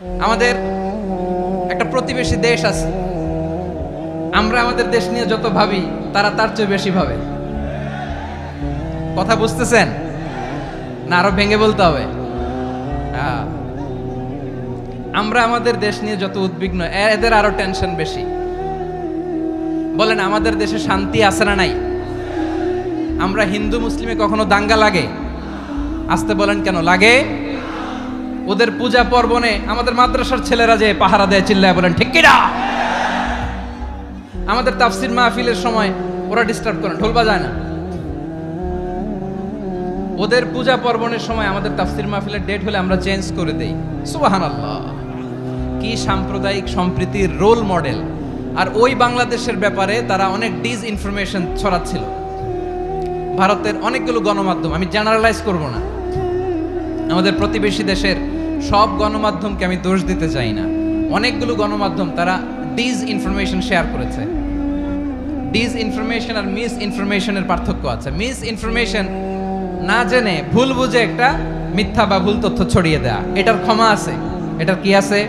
আমাদের একটা প্রতিবেশী দেশ আছে, আমরা আমাদের দেশ নিয়ে যত ভাবি তারা তার চেয়ে বেশি ভাবে। কথা বুঝতেছেন না? আরো ভেঙে বলতে হবে। আমরা আমাদের দেশ নিয়ে যত উদ্বিগ্ন, এদের আরো টেনশন বেশি। বলেন, আমাদের দেশে শান্তি আছে না নাই? আমরা হিন্দু মুসলিমে কখনো দাঙ্গা লাগে? আসতে বলেন, কেন লাগে? ওদের পূজা পার্বণে আমাদের মাদ্রাসার ছেলেরা যে পাহারা দেয়, চিল্লায় বলেন ঠিক কিনা? আমাদের তাফসির মাহফিলের সময় ওরা ডিস্টার্ব করে, ঢোল বাজায় না। ওদের পূজা পার্বণের সময় আমাদের তাফসির মাহফিলের ডেট হলে আমরা চেঞ্জ করে দেই। সুবহানাল্লাহ, কি সাম্প্রদায়িক সম্প্রীতির রোল মডেল। আর ওই বাংলাদেশের ব্যাপারে তারা অনেক ডিসইনফরমেশন ছড়াচ্ছিল। ভারতের অনেকগুলো গণমাধ্যম, আমি জেনারেলাইজ করব না, আমাদের প্রতিবেশী দেশের সব গণমাধ্যমকে আমি দোষ দিতে চাই না। অনেকগুলো গণমাধ্যম তারা ডিসইনফরমেশন শেয়ার করেছে। ডিসইনফরমেশন আর মিস ইনফরমেশনের পার্থক্য আছে। মিস ইনফরমেশন না জেনে ভুল বুঝে একটা মিথ্যা বা ভুল তথ্য ছড়িয়ে দেয়া, এটার ক্ষমা আছে, এটার কি আছে?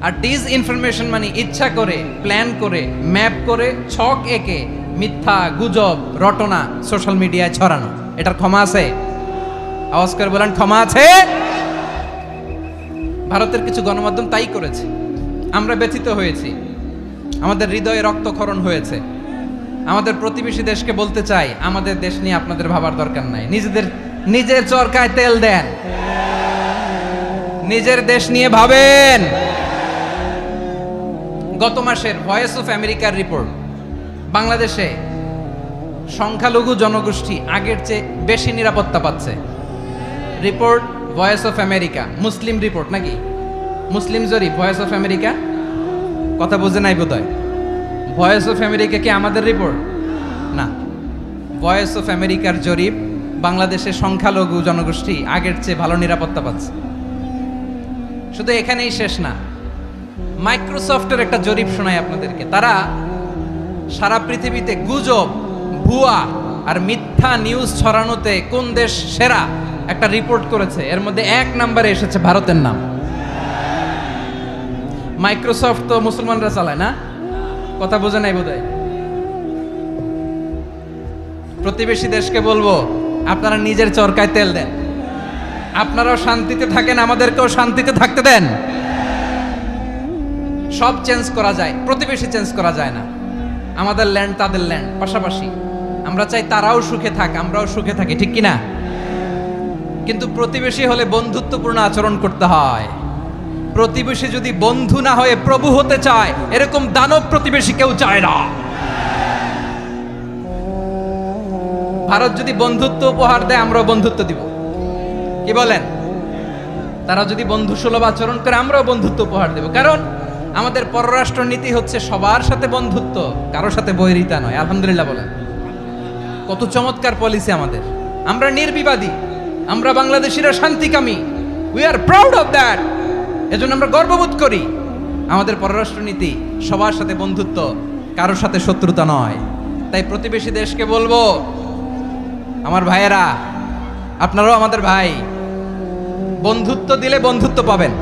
আর ডিসইনফরমেশন মানে ইচ্ছা করে, প্ল্যান করে, ম্যাপ করে, ছক এঁকে মিথ্যা, গুজব, রটনা সোশ্যাল মিডিয়ায় ছড়ানো, এটার ক্ষমা আছে? আওয়াজ করে বলেন, ক্ষমা আছে? ভারতের কিছু গণমাধ্যম তাই করেছে। আমরা ব্যথিত হয়েছি, আমাদের হৃদয়ে রক্তক্ষরণ হয়েছে। আমাদের প্রতিবেশী দেশকে বলতে চাই, আমাদের দেশ নিয়ে আপনাদের ভাবার দরকার নাই। নিজের চরকায় তেল দেন, নিজের দেশ নিয়ে ভাবেন। গত মাসের ভয়েস অফ আমেরিকার রিপোর্ট, বাংলাদেশে সংখ্যালঘু জনগোষ্ঠী আগের চেয়ে বেশি নিরাপত্তা পাচ্ছে। Report voice of America, Muslim report নাকি? মুসলিম জরিপ, ভয়েস অফ আমেরিকা। কথা বুঝে নাই বোধহয়। ভয়েস অফ আমেরিকা কি আমাদের রিপোর্ট? না, ভয়েস অফ আমেরিকার জরিপ, বাংলাদেশের সংখ্যালঘু জনগোষ্ঠী আগের চেয়ে ভালো নিরাপত্তা পাচ্ছে। শুধু এখানেই শেষ না, মাইক্রোসফটের একটা জরিপ শোনাই আপনাদেরকে। তারা সারা পৃথিবীতে গুজব, ভুয়া আর মিথ্যা নিউজ ছড়ানোতে কোন দেশ সেরা একটা রিপোর্ট করেছে। এর মধ্যে 1 নম্বরে এসেছে ভারতের নাম। মাইক্রোসফট তো মুসলমানরা চালায় না? কথা বোঝে নাই বোধহয়। প্রতিবেশী দেশকে বলবো, আপনারা নিজের চরকায় তেল দেন, আপনারাও শান্তিতে থাকেন, আমাদেরকেও শান্তিতে থাকতে দেন। সব চেঞ্জ করা যায়, প্রতিবেশী চেঞ্জ করা যায় না। আমাদের ল্যান্ড তাদের ল্যান্ড, পাশাপাশি। আমরা চাই তারাও সুখে থাক, আমরাও সুখে থাকি, ঠিক কিনা? কিন্তু প্রতিবেশী হলে বন্ধুত্বপূর্ণ আচরণ করতে হয়। প্রতিবেশী যদি বন্ধু না হয়ে প্রভু হতে চায়, এরকম দানব প্রতিবেশী কেউ চায় না। ভারত যদি বন্ধুত্ব উপহার দেয়, আমরাও বন্ধুত্ব দিব। কি বলেন? তারা যদি বন্ধু সুলভ আচরণ করে, আমরাও বন্ধুত্ব উপহার দেব। কারণ আমাদের পররাষ্ট্র নীতি হচ্ছে সবার সাথে বন্ধুত্ব, কারোর সাথে বৈরিতা নয়। আলহামদুলিল্লাহ বলেন, কত চমৎকার পলিসি আমাদের। আমরা নির্বিবাদী, আমরা বাংলাদেশিরা শান্তিকামী। We are proud of that. এজন্য আমরা গর্ববোধ করি। আমাদের পররাষ্ট্র নীতি সবার সাথে বন্ধুত্ব, কারোর সাথে শত্রুতা নয়। তাই প্রতিবেশী দেশকে বলবো, আমার ভাইয়েরা, আপনারাও আমাদের ভাই। বন্ধুত্ব দিলে বন্ধুত্ব পাবেন।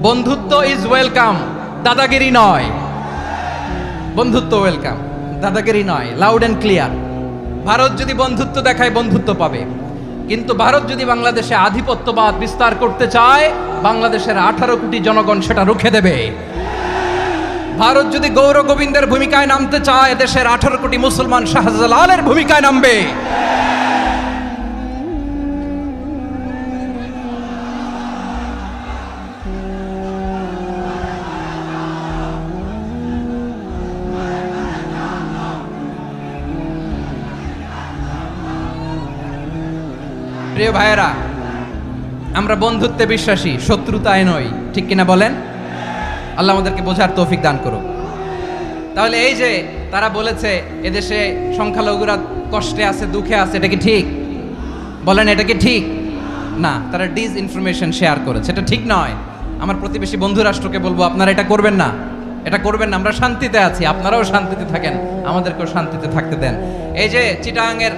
বন্ধুত্ব ইজ ওয়েলকাম, দাদাগিরি নয়। বন্ধুত্ব ওয়েলকাম, দাদাগিরি নয়। Loud and clear. ভারত যদি বন্ধুত্ব দেখায়, বন্ধুত্ব পাবে। কিন্তু ভারত যদি বাংলাদেশে আধিপত্যবাদ বিস্তার করতে চায়, বাংলাদেশের 18 কোটি জনগণ সেটা রুখে দেবে। ভারত যদি গৌর গোবিন্দের ভূমিকায় নামতে চায়, দেশের 18 কোটি মুসলমান শাহজালালের ভূমিকায় নামবে। প্রিয় ভাইয়েরা, আমরা বন্ধুত্বে বিশ্বাসী, শত্রুতায় নই, ঠিক কিনা বলেন? আল্লাহ আমাদেরকে বোঝার তৌফিক দান করুক। তাহলে এই যে তারা বলেছে এদেশে সংখ্যালঘুরা কষ্টে আছে, দুঃখে আছে, এটা কি ঠিক? বলেন, এটা কি ঠিক? না, তারা ডিসইনফরমেশন শেয়ার করেছে, এটা ঠিক নয়। আমার প্রতিবেশী বন্ধু রাষ্ট্রকে বলবো, আপনারা এটা করবেন না, এটা করবেন না। আমরা শান্তিতে আছি, আপনারাও শান্তিতে থাকেন, আমাদেরকেও শান্তিতে থাকতে দেন। এই যে চিটাগাংয়ের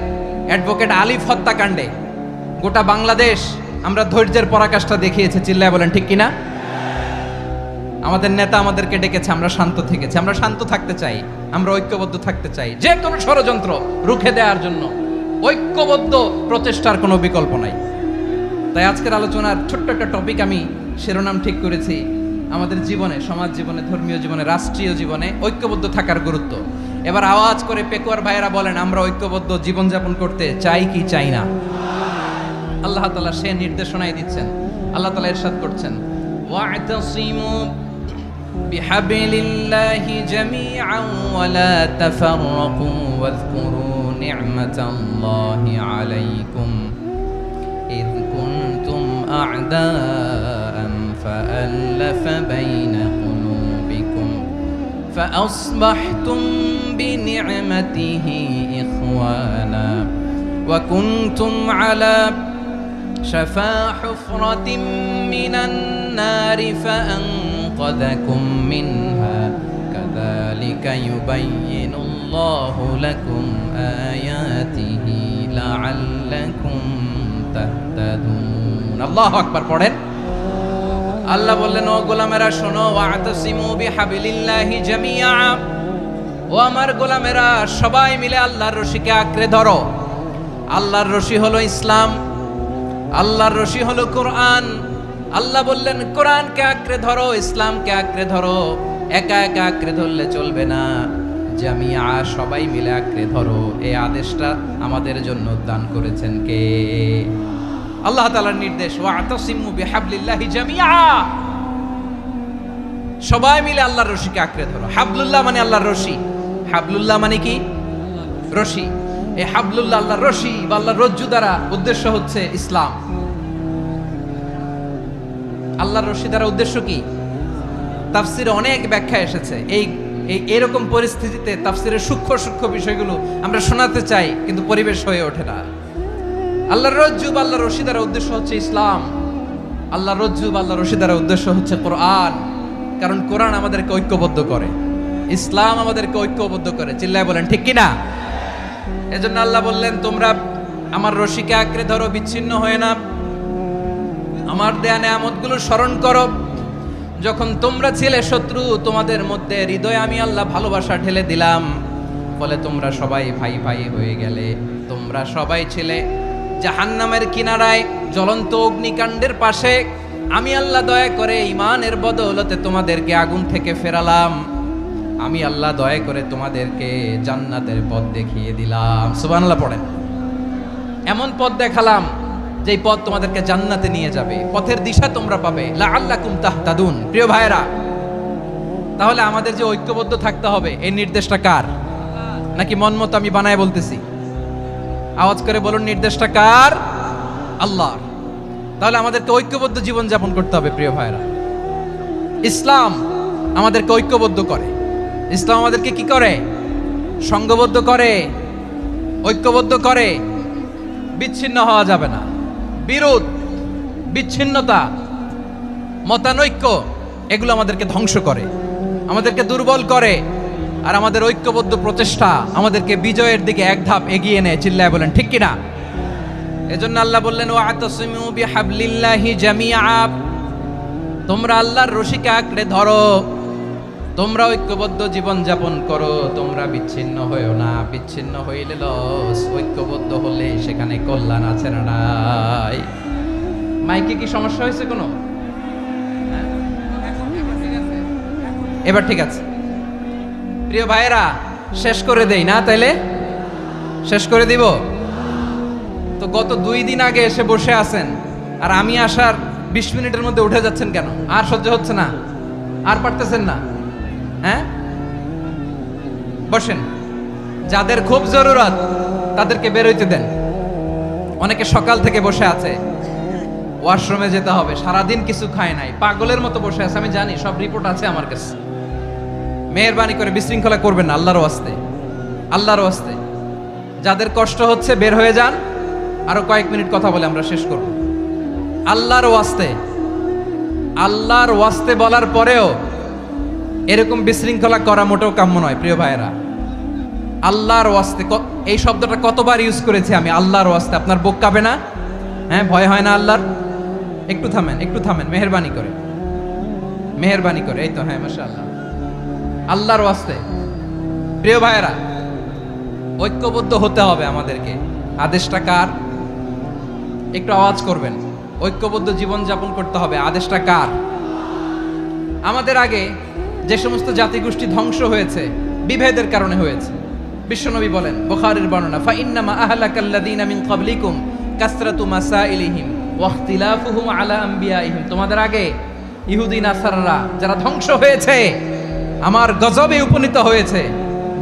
অ্যাডভোকেট আলিফ হত্যাকাণ্ডে গোটা বাংলাদেশ আমরা ধৈর্যের পরাকাষ্ঠা দেখিয়েছি, চিল্লায় বলেন ঠিক কিনা? আমাদের নেতা আমাদেরকে ডেকেছে, আমরা শান্ত থেকেছি, আমরা শান্ত থাকতে চাই, আমরা ঐক্যবদ্ধ থাকতে চাই, যে কোনো ষড়যন্ত্র রুখে দেওয়ার জন্য ঐক্যবদ্ধ প্রচেষ্টার কোনো বিকল্প নাই। তাই আজকের আলোচনার ছোট্ট একটা টপিক আমি শিরোনাম ঠিক করেছি, আমাদের জীবনে, সমাজ জীবনে, ধর্মীয় জীবনে, রাষ্ট্রীয় জীবনে ঐক্যবদ্ধ থাকার গুরুত্ব। এবার আওয়াজ করে পেকুয়ার ভাইয়েরা বলেন, আমরা ঐক্যবদ্ধ জীবনযাপন করতে চাই কি চাই না? আল্লাহ তাআলা সে নির্দেশনাই দিচ্ছেন। আল্লাহ তাআলা ইরশাদ করছেন, ওয়া'তাসিমু বিহাবলিল্লাহি জামিআন ওয়া লা তাফাররাকু ওয়াযকুরু নি'মাতাল্লাহি আলাইকুম ইয কুনতুম আ'দাআন ফাআল্লাফা বাইনা কুলুবিকুম فأصبحتم بنعمته إخوانا وكنتم على شفا حفرة من النار فأنقذكم منها كذلك يبين الله لكم آياته لعلكم تهتدون الله أكبر পড়েন। আল্লাহ বললেন, ও গোলামেরা শোনো, ওয়া'তাসিমু বিহাবলিল্লাহি জামিআ, ও আমার গোলামেরা সবাই মিলে আল্লাহর রশিকে আঁকড়ে ধরো। আল্লাহর রশি হলো ইসলাম, আল্লাহর রশি হলো কোরআন। আল্লাহ বললেন কোরআনকে আঁকড়ে ধরো, ইসলামকে আঁকড়ে ধরো। একা একা আঁকড়ে ধরলে চলবে না, জামিআ সবাই মিলে আঁকড়ে ধরো। এই আদেশটা আমাদের জন্য দান করেছেন কে? আল্লাহ তাআলার নির্দেশ, ওয়া'তাসিমু বিহাবলিল্লাহি জামিআ, সবাই মিলে আল্লাহর রশিকে আঁকড়ে ধরো। হাবলুল্লাহ মানে আল্লাহর রশি, হাবলুল্লাহ মানে কি? রশি। এই হাবলুল্লাহ আল্লাহর রশি বা আল্লাহর রজ্জু দ্বারা উদ্দেশ্য হচ্ছে ইসলাম। আল্লাহর রশি দ্বারা উদ্দেশ্য কি? তাফসিরে অনেক ব্যাখ্যা এসেছে। এই এরকম পরিস্থিতিতে তাফসিরের সূক্ষ্ম সূক্ষ্ম বিষয়গুলো আমরা শোনাতে চাই, কিন্তু পরিবেশ হয়ে ওঠে না। আল্লাহর রজ্জু বা আল্লাহর রশি দ্বারা উদ্দেশ্য হচ্ছে ইসলাম। আল্লাহর রজ্জু বা আল্লাহর রশি দ্বারা উদ্দেশ্য হচ্ছে কোরআন, কারণ কোরআন আমাদেরকে ঐক্যবদ্ধ করে, ইসলাম আমাদেরকে ঐক্যবদ্ধ করে। চিল্লায় বলেন ঠিক কিনা? এজন্য আল্লাহ বললেন, তোমরা আমার রশিকে আঁকড়ে ধরো, বিচ্ছিন্ন হয়ে না। আমার দেয়া নেয়ামতগুলো স্মরণ করো। যখন তোমরা ছিলে শত্রু, তোমাদের মধ্যে হৃদয়ে আমি আল্লাহ ভালোবাসা ঢেলে দিলাম, ফলে তোমরা সবাই ভাই ভাই হয়ে গেলে। তোমরা সবাই ছিলে জাহান্নামের কিনারায়, জ্বলন্ত অগ্নিকাণ্ডের পাশে। আমি আল্লাহ দয়া করে ঈমানের বদৌলতে তোমাদেরকে আগুন থেকে ফেরালাম। আমি আল্লাহ দয়া করে তোমাদেরকে জান্নাতের পথ দেখিয়ে দিলাম। সুবহানাল্লাহ পড়েন। এমন পথ দেখালাম যেই পথ তোমাদেরকে জান্নাতে নিয়ে যাবে, পথের দিশা তোমরা পাবে। লাআল্লাকুম তাহতাদুন। প্রিয় ভাইরা, তাহলে আমাদের যে ঐক্যবদ্ধ থাকতে হবে, এই নির্দেশটা কার? নাকি মন মতো আমি বানায় বলতেছি? আওয়াজ করে বলুন, নির্দেশটা কার? আল্লাহর। তাহলে আমাদেরকে ঐক্যবদ্ধ জীবন যাপন করতে হবে। প্রিয় ভাইরা, ইসলাম আমাদেরকে ঐক্যবদ্ধ করে। ইসলাম আমাদেরকে কি করে? সংঘবদ্ধ করে, ঐক্যবদ্ধ করে। বিচ্ছিন্ন হওয়া যাবে না। বিরোধ, বিচ্ছিন্নতা, মতানৈক্য, এগুলো আমাদেরকে ধ্বংস করে, আমাদেরকে দুর্বল করে। আর আমাদের ঐক্যবদ্ধ প্রচেষ্টা আমাদেরকে বিজয়ের দিকে এক ধাপ এগিয়ে নেয়। চিল্লায় বলেন ঠিক কিনা? এজন্য আল্লাহ বললেন, ওয়া'তাসিমু বিহাবলিল্লাহি জামিআ, তোমরা আল্লাহর রশিকে আঁকড়ে ধরো, তোমরা ঐক্যবদ্ধ জীবন যাপন করো, তোমরা বিচ্ছিন্ন হইও না। বিচ্ছিন্ন হইলে লস, ঐক্যবদ্ধ হলে সেখানে কল্যাণ আছে না নাই? মাইকে কি সমস্যা হয়েছে কোনো? এবার ঠিক আছে। প্রিয় ভাইয়েরা, শেষ করে দেই না? তাইলে শেষ করে দিব তো। গত 2 দিন আগে এসে বসে আছেন, আর আমি আসার 20 মিনিটের মধ্যে উঠে যাচ্ছেন কেন? আর সহ্য হচ্ছে না? আর পারতেছেন না? হ্যাঁ, বসেন। যাদের খুব জরুরত তাদেরকে বের হইতে দেন। অনেকে সকাল থেকে বসে আছে, ওয়াশরুমে যেতে হবে, সারাদিন কিছু খায় নাই, পাগলের মতো বসে আছে। আমি জানি, সব রিপোর্ট আছে আমার কাছে। মেহেরবানি করে বিশৃঙ্খলা করবেন না, আল্লাহর ওয়াস্তে, আল্লাহর ওয়াস্তে। যাদের কষ্ট হচ্ছে বের হয়ে যান। আরো কয়েক মিনিট কথা বলে আমরা শেষ করব। আল্লাহর ওয়াস্তে, আল্লাহর ওয়াস্তে বলার পরেও এরকম বিশৃঙ্খলা করা মোটেও কাম্য নয়। প্রিয় ভাইয়েরা, আল্লাহর ওয়াস্তে, এই শব্দটা কতবার ইউজ করেছি আমি, আল্লাহর ওয়াস্তে। আপনার বুক কাঁপে না? হ্যাঁ, ভয় হয় না আল্লাহর? একটু থামেন মেহেরবানি করে। এই তো, হ্যাঁ, মাশাআল্লাহ। আল্লাহর ওয়াস্তে প্রিয় ভাইয়েরা, ঐক্যবদ্ধ হতে হবে আমাদেরকে। আদেশটা কার? একটু আওয়াজ করবেন। ঐক্যবদ্ধ জীবন যাপন করতে হবে। আদেশটা কার? আমাদের আগে যে সমস্ত জাতিগোষ্ঠী ধ্বংস হয়েছে বিভেদের কারণে হয়েছে। বিশ্বনবী বলেন, বুখারীর বর্ণনা, ফা ইন্নামা আহলাকাল্লাযীনা মিন ক্বাবলিকুম কাসরাতু মাসাইলিহিম ওয়া ইখতিলাফুহুম আলা আমবিয়াইহিম। তোমাদের আগে ইহুদি নাসারারা যারা ধ্বংস হয়েছে, আমার গজবে উপনীত হয়েছে,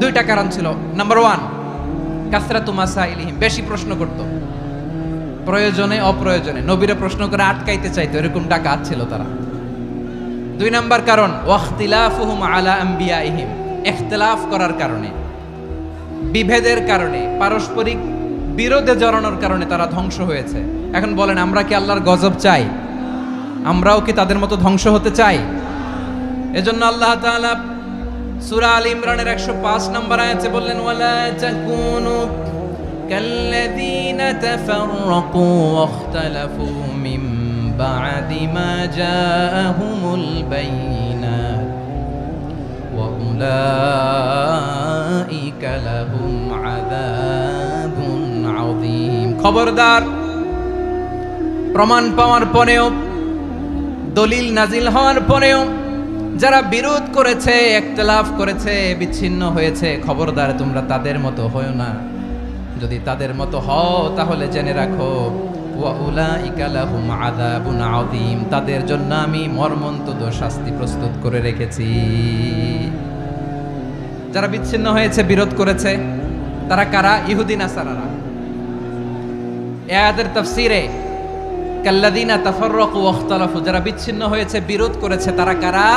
দুইটা কারণ ছিল। নাম্বার 1, কাসরাতু মাসাইলিহিম, বেশি প্রশ্ন করত, প্রয়োজনে অপ্রয়োজনে নবীরে প্রশ্ন করে আটকাইতে চাইতো, এরকম ডাকাত ছিল তারা। 2 নাম্বার কারণ, ওয়াখতিলাফুহুম আলা আমবিয়াইহিম, ইখতিলাফ করার কারণে, বিভেদের কারণে, পারস্পরিক বিরোধে জড়ানোর কারণে তারা ধ্বংস হয়েছে। এখন বলেন, আমরা কি আল্লাহর গজব চাই? আমরাও কি তাদের মতো ধ্বংস হতে চাই? এজন্য আল্লাহ তাআলা সূরা আল ইমরানের 105 নম্বর আয়াতে বললেন, ওয়ালা তাকুনু কাল্লাযীনা তাফাররাকু ওয়াখতালাফু মিন বা'দি মা জাআহুমুল বাইয়িনাত ওয়া উলাইকা লাহুম আযাবুন আযীম। খবরদার, প্রমাণ পাওয়ার পরেও, দলিল নাজিল হওয়ার পরেও যারা বিরোধ করেছে, ইখতিলাফ করেছে, বিচ্ছিন্ন হয়েছে, খবরদার তোমরা তাদের মতো হয়ো না। যদি তাদের মতো হও তাহলে জেনে রাখো, ওয়া উলাইকা লাহুম আযাবুন আযীম, তাদের জন্য আমি মর্মন্তুদ শাস্তি প্রস্তুত করে রেখেছি। যারা বিচ্ছিন্ন হয়েছে, বিরোধ করেছে, তারা কারা? ইহুদি নাসারারা। এই আয়াতের তাফসীরে কাল্লাযীনা তাফাররাকু ওয়াখতালাফু, যারা বিচ্ছিন্ন হয়েছে, বিরোধ করেছে, তারা কারা?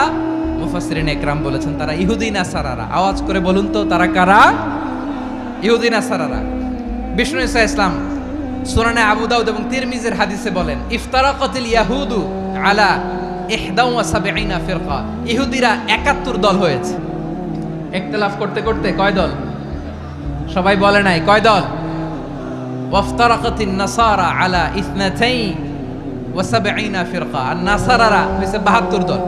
মুফাসসিরিন ইকরাম বলেছেন তারা ইহুদি নাসারারা। আওয়াজ করে বলুন তো, তারা কারা? ইহুদি নাসারারা। বিষ্ণু ঈসা ইসলাম সুনানে আবু দাউদ এবং তিরমিজির হাদিসে বলেন, ইফতারাকাতিল ইয়াহুদু আলা 71 ফিরকা, ইহুদিরা 71 দল হয়েছে। ইখতিলাফ করতে করতে কয় দল? সবাই বলে নাই, কয় দল? ওয়াফতারাকাতিন নাসারা আলা 72 ফিরকা, আর নাসারারা হয়েছে 72 দল।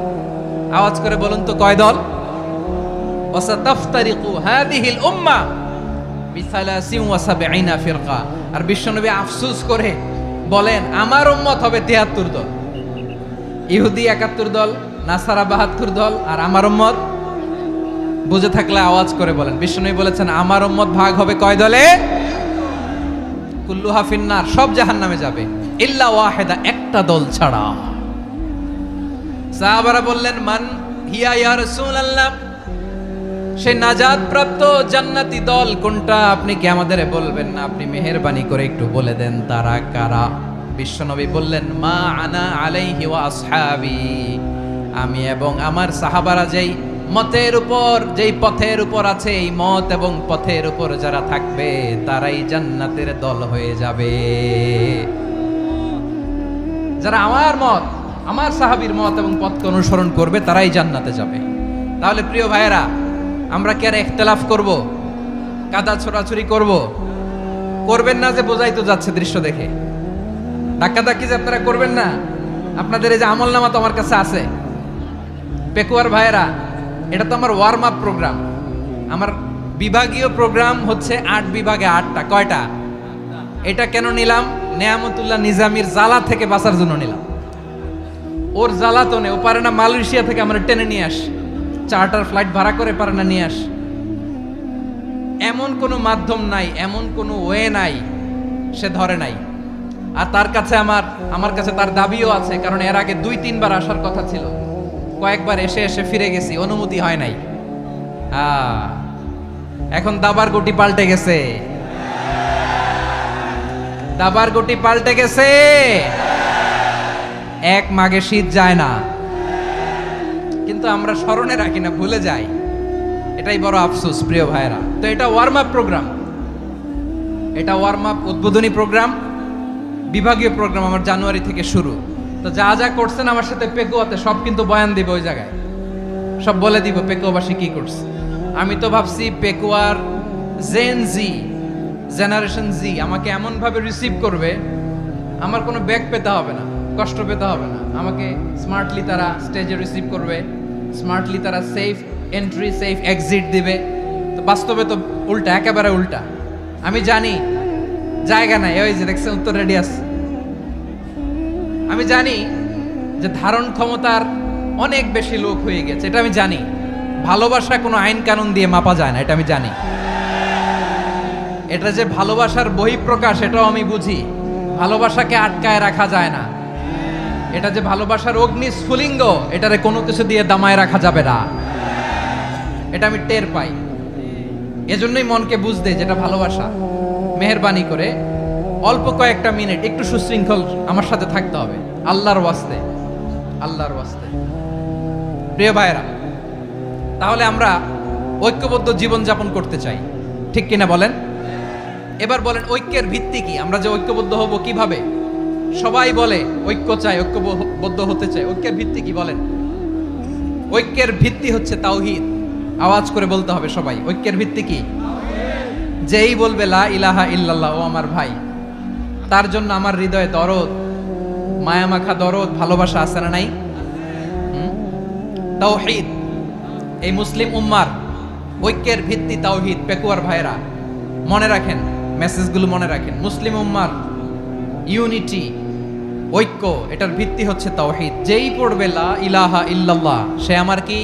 আওয়াজ করে বলুন তো, কয় দল? ওয়াসাতাফতারিকু হাদিহিল উম্মাহ বি73 ফিরকা। আর বিশ্বনবী আফসোস করে বলেন, আমার উম্মত হবে 73 দল। ইহুদি 71 দল, নাসারা 72 দল, আর আমার উম্মত, বুঝে থাকলে আওয়াজ করে বলেন। বিশ্বনবী বলেছেন, আমার উম্মত ভাগ হবে কয় দলে? কুল্লুহা ফিন্নার, সব জাহান্নামে যাবে, ইল্লা ওয়াহিদা, একটা দল ছাড়া। সাহাবারা বললেন, মান হিয়া ইয়া রাসূলুল্লাহ, সেই নাজাত প্রাপ্ত জান্নাতি দল কোনটা? আপনি কি আমাদের বলবেন না? আপনি মেহেরবানি করে একটু বলে দেন তারা কারা। বিশ্বনবী বললেন, মা আনা আলাইহি ওয়া আসহাবি, আমি এবং আমার সাহাবারা যেই মতের উপর, যেই পথের উপর আছে, এই মত এবং পথের উপর যারা থাকবে তারাই জান্নাতের দল হয়ে যাবে। যারা আমার মত, আমার সাহাবীর মত এবং পথকে অনুসরণ করবে তারাই জান্নাতে যাবে। তাহলে প্রিয় ভাইয়েরা, আমরা কি আর ইখতিলাফ করব? কাদা ছোড়াছুরি করব? করবেন না যে বোঝাই তো যাচ্ছে দৃশ্য দেখে। ধাক্কাধাক্কি যে আপনারা করবেন না। আপনাদের এই যে আমলনামা তো আমার কাছে আছে। পেকুয়ার ভাইয়েরা, এটা তো আমার ওয়ার্ম আপ প্রোগ্রাম। আমার বিভাগীয় প্রোগ্রাম হচ্ছে 8 বিভাগে 8টা। কয়টা? এটা কেন নিলাম? নেয়ামতুল্লাহ নিজামীর জ্বালা থেকে বাঁচার জন্য নিলাম। ওর জ্বালাতনে ও পারে না মালয়েশিয়া থেকে আমরা টেনে নিয়ে আস, চার্টার ফ্লাইট ভাড়া করে পারে না নিয়ে আস। এমন কোনো মাধ্যম নাই, এমন কোনো ওয়ে নাই সে ধরে নাই। আর তার কাছে আমার কাছে তার দাবিও আছে, কারণ এর আগে 2-3 বার আসার কথা ছিল। কয়েকবার এসে এসে ফিরে গেছি, অনুমতি হয় নাই। এখন দাবার গুটি পাল্টে গেছে, দাবার গুটি পাল্টে গেছে। এক মাঘে শীত যায় না, কিন্তু আমরা স্মরণে রাখি না, ভুলে যাই। এটাই বড় আফসোস প্রিয় ভাইরা। তো এটা ওয়ার্ম আপ প্রোগ্রাম, এটা ওয়ার্ম আপ উদ্বোধনী প্রোগ্রাম, বিভাগীয় প্রোগ্রাম আমার জানুয়ারি থেকে শুরু। তো যা যা করছেন আমার সাথে পেকুয়াতে সব কিন্তু বয়ান দিব, ওই জায়গায় সব বলে দিব পেকুয়াবাসী কি করছে। আমি তো ভাবছি পেকুয়ার জেনারেশন জি আমাকে এমন ভাবে রিসিভ করবে, আমার কোনো ব্যাগ পেতে হবে না। কষ্ট পেতে হবে না, আমাকে স্মার্টলি তারা স্টেজে রিসিভ করবে, স্মার্টলি তারা সেফ এন্ট্রি সেফ এক্সিট দিবে। তো বাস্তবে তো উল্টা, একেবারে উল্টা। আমি জানি জায়গা নাই, ওই যে দেখছেন উত্তর রেডি আছে। আমি জানি যে ধারণ ক্ষমতার অনেক বেশি লোক হয়ে গেছে, এটা আমি জানি। ভালোবাসা কোনো আইন কানুন দিয়ে মাপা যায় না, এটা আমি জানি। এটা যে ভালোবাসার বহিঃপ্রকাশ এটাও আমি বুঝি। ভালোবাসাকে আটকায় রাখা যায় না। এটা যে ভালোবাসার অগ্নি স্ফুলিঙ্গ, এটারে কোনো কিছু দিয়ে দামায় রাখা যাবে না, এটা আমি টের পাই। এজন্যই মনকে বুঝতে যেটা ভালোবাসা। মেহেরবানি করে অল্প কয়েকটা মিনিট একটু সুশৃঙ্খল আমার সাথে থাকতে হবে, আল্লাহর ওয়াস্তে, আল্লাহর ওয়াস্তে। প্রিয় ভাইরা, তাহলে আমরা ঐক্যবদ্ধ জীবনযাপন করতে চাই, ঠিক কিনা বলেন? এবার বলেন ঐক্যের ভিত্তি কি? আমরা যে ঐক্যবদ্ধ হব কিভাবে? সবাই বলে ঐক্য চাই, ঐক্যবদ্ধ হতে চাই। ঐক্যের ভিত্তি কি বলেন? ঐক্যের ভিত্তি হচ্ছে তাওহীদ। আওয়াজ করে বলতে হবে সবাই, ঐক্যের ভিত্তি কি? যেই বলবে লা ইলাহা ইল্লাল্লাহ, ও আমার ভাই, তার জন্য আমার হৃদয়ে দরদ, মায়ামাখা দরদ, ভালোবাসা আছে না নাই? তাওহীদ। এই মুসলিম উম্মার ঐক্যের ভিত্তি তাওহীদ। পেকুয়ার ভাইরা মনে রাখেন, মেসেজগুলো মনে রাখেন। মুসলিম উম্মার ইউনিটি, ঐক্য, এটার ভিত্তি হচ্ছে তাওহীদ। যেই পড়বে লা ইলাহা ইল্লাল্লাহ, সে আমার কি?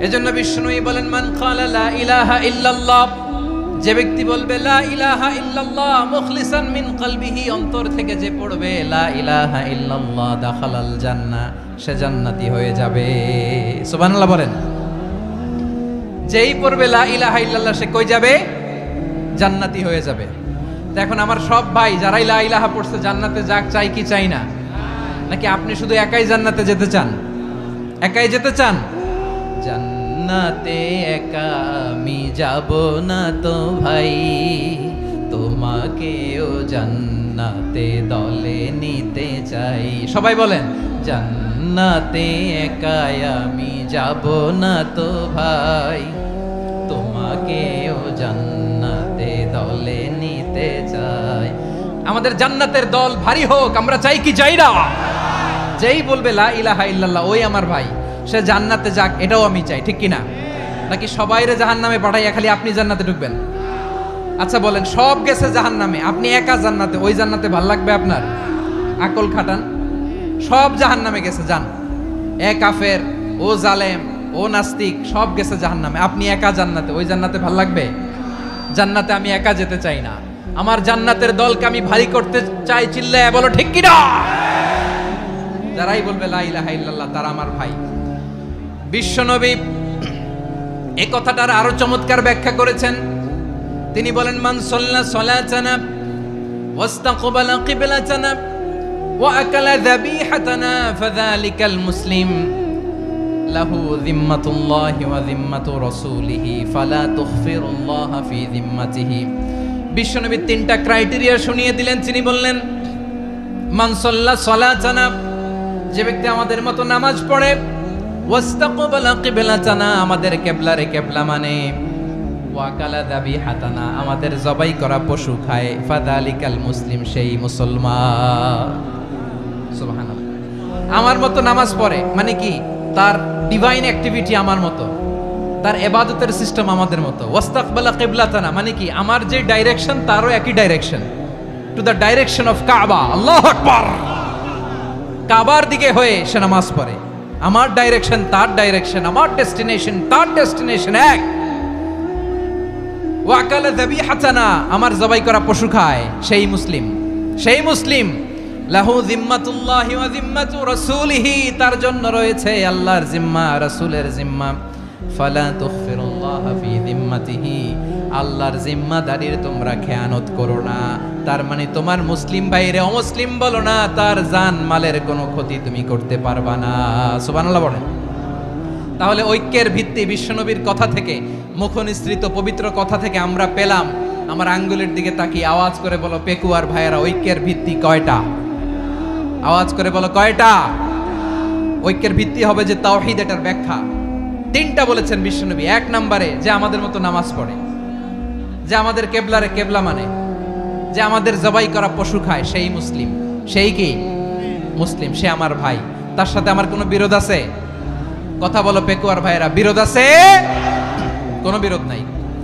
এজন্য বিষ্ণুই বলেন মান ক্বালা লা ইলাহা ইল্লাল্লাহ, যে ব্যক্তি বলবে লা ইলাহা ইল্লাল্লাহ মুখলিসান মিন কলবিহি, অন্তর থেকে যে পড়বে লা ইলাহা ইল্লাল্লাহ, দাখালাল জান্নাহ, সে জান্নাতি হয়ে যাবে। সুবহানাল্লাহ বলেন। যেই পড়বে লা ইলাহা ইল্লাল্লাহ, সে কই যাবে? জান্নাতি হয়ে যাবে। এখন আমার সব ভাই যারাই লা ইলাহা পড়ছে জান্নাতে যাক, চাই কি চাই না? নাকি আপনি শুধু একাই জান্নাতে যেতে চান? একাই যেতে চান? জান্নাতে একা আমি যাব না তো ভাই, তোমাকেও জান্নাতে দলে নিতে চাই। সবাই বলেন জান্নাতে একা আমি যাব না তো ভাই, তোমাকেও জান্নাতে দলে নিতে চাই। আমাদের জান্নাতের দল ভারী হোক, আমরা চাই কি চাই না? যেই বলবে লা ইলাহা ইল্লাল্লাহ, ওই আমার ভাই, সে জান্নাতে যাক, এটাও আমি চাই, ঠিক কিনা? নাকি সবাইরে জাহান্নামে পাঠাইয়া খালি আপনি জান্নাতে ঢুকবেন? আচ্ছা বলেন, সব গেছে জাহান্নামে, আপনি একা জান্নাতে, ওই জান্নাতে ভাল লাগবে আপনার? আকল খাটান। সব জাহান্নামে গেছে, যান। এ কাফের, ও জালেম, ও নাস্তিক, সব গেছে জাহান্নামে, আপনি একা জান্নাতে, ওই জান্নাতে ভাল লাগবে? জান্নাতে আমি একা যেতে চাই না, আমার জান্নাতের দলকে আমি ভারী করতে চাই। চিল্লায় বলো ঠিক কিনা? যারাই বলবে লা ইলাহা ইল্লাল্লাহ, তারা আমার ভাই। বিশ্বনবী এই কথাটার আরো চমৎকার ব্যাখ্যা করেছেন। তিনি বলেন মান সাল্লা সালাতানা ওয়াস্তাকবালা কিবলাতানা ওয়া আকালা যাবিহাতানা ফাযালিকাল মুসলিম লাহু যিম্মাতুল্লাহি ওয়া যিম্মাতু রাসূলিহি ফালা তুখফিরুল্লাহ ফি যিম্মাতিহি। বিশ্বনবী তিনটা ক্রাইটেরিয়া শুনিয়ে দিলেন। তিনি বললেন মান সাল্লা সালাতানা, যে ব্যক্তি আমাদের মতো নামাজ পড়ে, ওয়াস্তাকবালা কিবলাতানা, আমাদের কিবলারে কিবলা মানে, ওয়াকালা যাবিহাতানা, আমাদের জবাই করা পশু খায়, ফাযালিকাল মুসলিম, সেই মুসলমান। সুবহানাল্লাহ। আমার মতো নামাজ পড়ে মানে কি? তার ডিভাইন অ্যাক্টিভিটি আমার মতো, তার ইবাদতের সিস্টেম আমাদের মতো। ওয়াস্তাকবালা কিবলাতানা মানে কি? আমার যে ডাইরেকশন তারও একই direction, to the direction of কাবা। আল্লাহু আকবার। কাবার দিকে হয়ে সে নামাজ পড়ে। আমার ডাইরেকশন তার ডাইরেকশন, আমার ডেস্টিনেশন তার ডেস্টিনেশন এক। ওয়াকালা যাবিহাতানা, আমার জবাই করা পশু খায়, সেই মুসলিম, সেই মুসলিম। লাহু যিম্মাতুল্লাহি ওয়া যিম্মাতু রাসূলিহি, তার জন্য রয়েছে আল্লাহর জিম্মা, রাসূলের জিম্মা। ফালা তুখফিরুল্লাহ ফি যিম্মাতিহি, আল্লাহর জিম্মাদারির তোমরা খেয়ানত করো না। তার মানে তোমার মুসলিম ভাইরে অমুসলিম বলো না, তার জান মালের কোনো ক্ষতি তুমি করতে পারবা না। সুবহানাল্লাহ বলেন। তাহলে ঐক্যের ভিত্তি বিশ্বনবীর কথা থেকে, মুখনিসৃত পবিত্র কথা থেকে আমরা পেলাম। আমার আঙ্গুলের দিকে তাকিয়ে আওয়াজ করে বলো পেকুয়ার ভাইয়েরা, ঐক্যের ভিত্তি কয়টা? আওয়াজ করে বলো কয়টা? ঐক্যের ভিত্তি হবে যে তাওহীদ, এটার ব্যাখ্যা তিনটা বলেছেন বিশ্বনবী। এক নম্বরে যে আমাদের মতো নামাজ পড়ে, যে আমাদের কেবলারে কেবলা মানে, যে আমাদের জবাই করা পশু খায়, সেই মুসলিম। সেই কি? মুসলিম, সে আমার ভাই, তার সাথে আমার কোনো বিরোধ আছে? কথা বলো পেকুয়ার ভাইরা, বিরোধ আছে? কোনো বিরোধ নাই,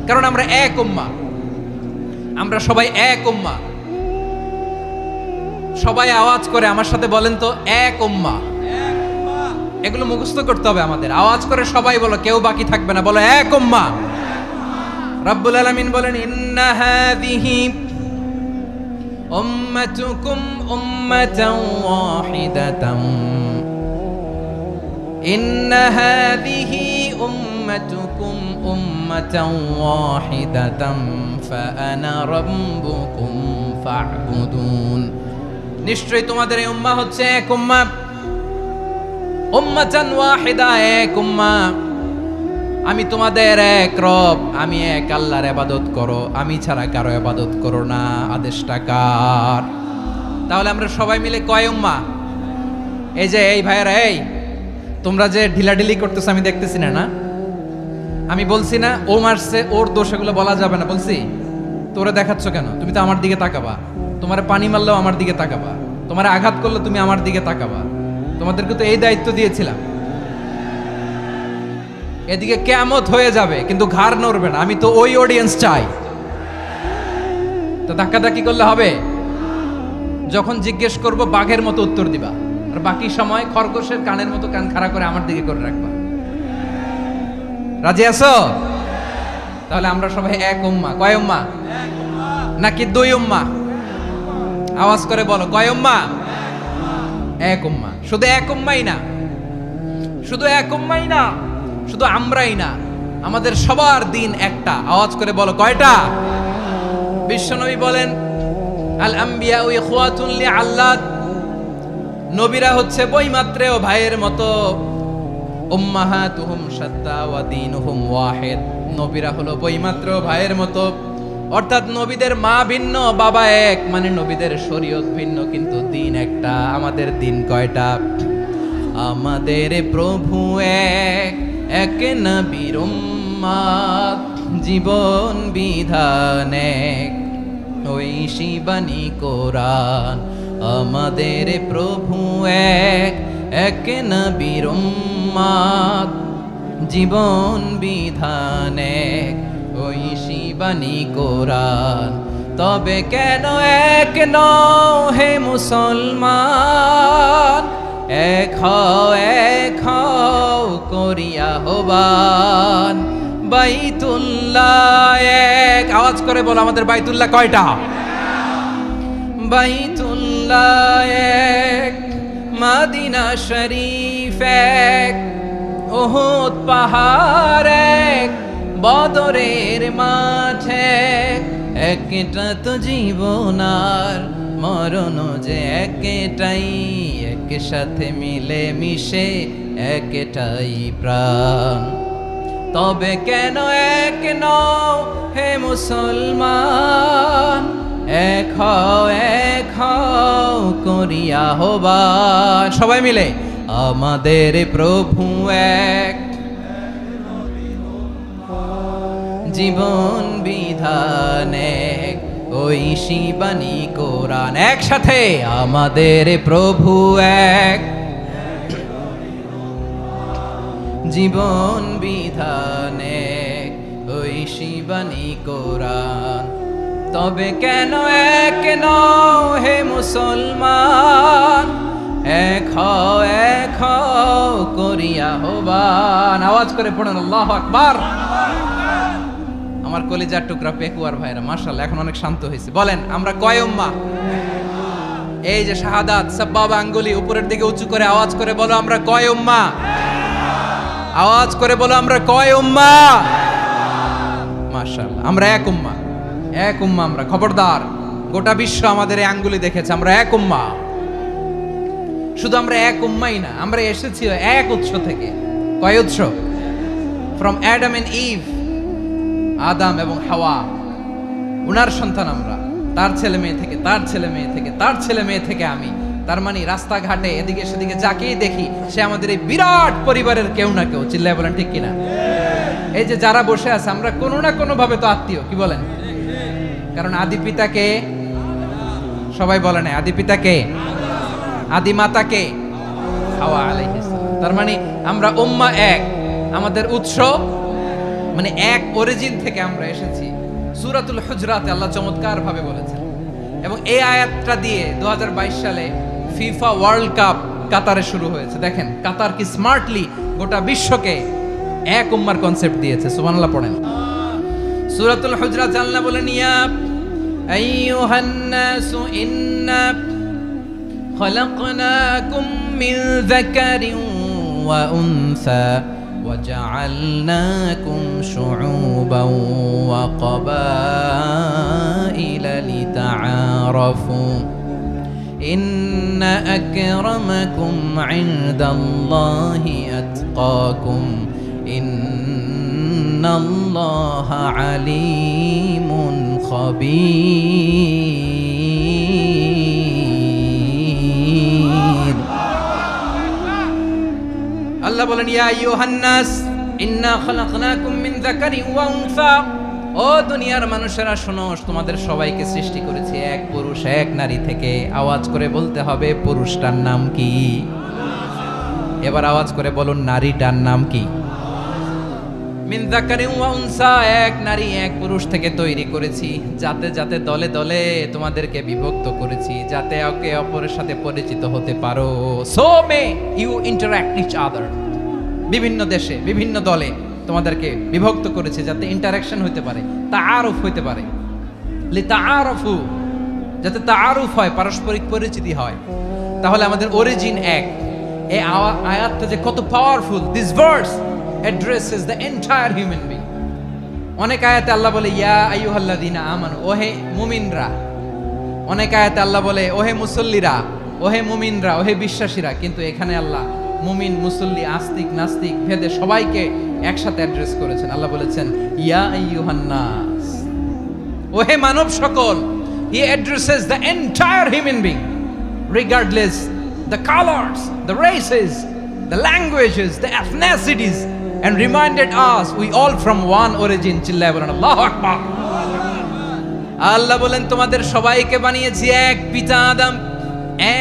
কারণ আমরা এক উম্মাহ, আমরা সবাই এক উম্মাহ। সবাই আওয়াজ করে আমার সাথে বলেন তো, এক উম্মাহ। এগুলো মুখস্থ করতে হবে আমাদের। আওয়াজ করে সবাই বলো, কেউ বাকি থাকবে না, বলো এক উম্মাহ। রব্বুল আলামিন বলেন, ইন্না হাযিহি উম্মাতুকুম উম্মাতান ওয়াহিদাতান, ইন্না হাযিহি উম্মাতুকুম উম্মাতান ওয়াহিদাতান ফাআনা রাব্বুকুম ফা'বুদুন। নিশ্চয়ই তোমাদের এই উম্মাহ হচ্ছে এক উম্মাহ, উম্মাতান ওয়াহিদা, এক উম্মাহ। আমি তোমাদের এক রব, আমি এক আল্লাহর ইবাদত করো, আমি ছাড়া কারো ইবাদত করো না। আদেশটা কার? তাহলে আমরা সবাই মিলে কয় উম্মাহ? এই যে এই ভাইয়েরা, এই তোমরা যে ঢিলাঢিলি করতেছো আমি দেখতেছি না, না আমি বলছি না ও মারছে, ওর দোষ, এগুলো বলা যাবে না বলছি? তোরা দেখাচ্ছ কেন? তুমি তো আমার দিকে তাকাবা। তোমার পানি মারলেও আমার দিকে তাকাবা, তোমার আঘাত করলে তুমি আমার দিকে তাকাবা। তোমাদেরকে তো এই দায়িত্ব দিয়েছিলাম। এদিকে কিয়ামত হয়ে যাবে কিন্তু ঘাড় নড়বে না, আমি তো ওই অডিয়েন্স চাই। তো ধাক্কাধাক্কি করলে হবে? যখন জিজ্ঞেস করব বাঘের মতো উত্তর দিবা, আর বাকি সময় খরগোশের কানের মতো কান খাড়া করে আমার দিকে করে রাখবা। রাজি আছো? তাহলে আমরা সবাই এক উম্মাহ। কয় উম্মাহ? নাকি দুই উম্মাহ? আওয়াজ করে বলো, কয় উম্মাহ? এক উম্মাহ। শুধু এক উম্মাই না, শুধু এক উম্মাই না, শুধু আমরাই না, আমাদের সবার দিন একটা। আওয়াজ করে বলো, কয়টা? বিশ্বনবী বলেন, আল আম্বিয়াউ ইখওয়াতুন লিআল্লাত, নবীরা হচ্ছে বৈমাত্রেয় ভাইয়ের মতো। উম্মাহাতুহুম শাত্তা ওয়া দীনুহুম ওয়াহিদ, নবীরা হলো বৈমাত্রেয় ভাইয়ের মতো। অর্থাৎ নবীদের মা ভিন্ন, বাবা এক, মানে নবীদের শরীয়ত ভিন্ন কিন্তু দিন একটা। আমাদের দিন কয়টা? আমাদের প্রভু এক, এক নবীর উম্মাত, জীবন বিধান এক, ওই শিবানী কোরআন। আমাদের প্রভু এক, এক নবীর উম্মাত, জীবন বিধান এক, ওই শিবানী কোরআন। তবে কেন এক নও হে মুসলমান? এক হও করিয়া হবান। বাইতুল্লাহ এক, আওয়াজ করে বলো, আমাদের বাইতুল্লাহ কয়টা? বাইতুল্লাহ এক, মদিনা শরীফ এক, উহুদ পাহাড় এক, বদরের মাঠ এক। একটা তো জীবন আর মরণ যে একটাই, একসাথে মিলে মিশে একটাই প্রাণ। তবে কেন এক নও হে মুসলমান? এক হও করিয়া হবান। সবাই মিলে, আমাদের প্রভু এক, জীবন বিধান এক, ওই শিবানী কোরআন। একসাথে, আমাদের প্রভু এক, জীবন বিধান এক, ওই শিবানী কোরআন। তবে কেন এক নও হে মুসলমান? এক হও করিয়া হবান। আওয়াজ করে পড়েন আল্লাহু আকবার। আমার কলিজার টুকরা পেকুয়ার ভাইরা, মাশাআল্লাহ এখন অনেক শান্ত হয়েছে। বলেন, আমরা কয় উম্মাহ? এই যে শাহাদাত, সাব্বাবা আঙ্গুলি উপরের দিকে উঁচু করে আওয়াজ করে বলো, আমরা কয় উম্মাহ? আওয়াজ করে বলো, আমরা কয় উম্মাহ? মাশাআল্লাহ, আমরা এক উম্মাহ, এক উম্মাহ আমরা। খবরদার, গোটা বিশ্ব আমাদের এই আঙ্গুলি দেখেছে, আমরা এক উম্মাহ। শুধু আমরা এক উম্মাই না, আমরা এসেছি এক উৎস থেকে। কয় উৎস? ফ্রম অ্যাডাম এন্ড ইভ, আদাম এবং হাওয়া, উনার সন্তান আমরা। তার ছেলে মেয়ে থেকে, তার ছেলে মেয়ে থেকে, তার ছেলে মেয়ে থেকে আমি। তার মানে রাস্তাঘাটে এদিকে সেদিকে যাকেই দেখি সে আমাদের এই বিরাট পরিবারের কেউ না কেউ। চিল্লায় বলেন ঠিক কিনা? এই যে যারা বসে আছে, আমরা কোনো না কোনো ভাবে তো আত্মীয়। কি বলেন? কারণ আদি পিতাকে সবাই বলে না, আদি পিতাকে আদি মাতাকে হাওয়া আলাইহিস সালাম। তার মানে আমরা উম্মাহ এক, আমাদের উৎস মানে এক অরিজিন থেকে আমরা এসেছি। সূরাতুল হুজরাতে আল্লাহ চমৎকার ভাবে বলেছেন, এবং এই আয়াতটা দিয়ে 2022 সালে ফিফা ওয়ার্ল্ড কাপ কাতারে শুরু হয়েছে। দেখেন কাতার কি স্মার্টলি গোটা বিশ্বকে এক উম্মার কনসেপ্ট দিয়েছে। সুবহানাল্লাহ পড়েন। সূরাতুল হুজরাত আল্লাহ বলেন, ইয়া আইয়ুহান নাসু ইন্না খলাকনাকুম মিন যাকারিন ওয়া উনসা وجعلناكم شعوبا وقبائل لتعارفوا إن أكرمكم عند الله أتقاكم إن الله عليم خبير আল্লাহ বলেন, ইয়া আইয়ুহান নাস ইন্না খলাকনাকুম মিন যাকারিন ওয়া উনসা, ও দুনিয়ার মানুষেরা শোনো, তোমাদের সবাইকে সৃষ্টি করেছি এক পুরুষ এক নারী থেকে। আওয়াজ করে বলতে হবে পুরুষটার নাম কি? এবার আওয়াজ করে বলুন নারীটার নাম কি? মিন যাকারিন ওয়া উনসা, এক নারী এক পুরুষ থেকে তৈরি করেছি। যাতে যাতে দলে দলে তোমাদেরকে বিভক্ত করেছি, যাতে একে অপরের সাথে পরিচিত হতে পারো। So may you interact each other. বিভিন্ন দেশে বিভিন্ন দলে তোমাদেরকে বিভক্ত করেছে যাতে ইন্টারাকশন হতে পারে, তাআরুফ হতে পারে। লিতাআরফু, যাতে তাআরুফ হয়, পারস্পরিক পরিচিতি হয়। তাহলে আমাদের অরিজিন এক। এই আয়াতটা যে কত powerful! This verse addresses the entire human being. অনেক আয়াতে আল্লাহ বলে ইয়া আইয়ুহাল্লাযীনা আমানু, ওহে মুমিনরা। অনেক আয়াতে আল্লাহ বলে ওহে মুসল্লিরা, ওহে মুমিনরা, ওহে বিশ্বাসীরা। কিন্তু এখানে আল্লাহ মুমিন মুসল্লি আস্তিক নাস্তিক ভেদে সবাইকে একসাথে অ্যাড্রেস করেছেন। আল্লাহ বলেছেন ইয়া আইয়ুহান নাস, ওহে মানব সকল। He addresses the entire human being regardless the colors, the races, the languages, the ethnicities, and reminded us we all from one origin. চিল্লায় বলেন আল্লাহু আকবার। আল্লাহ বলেন তোমাদের সবাইকে বানিয়েছি এক পিতা আদম,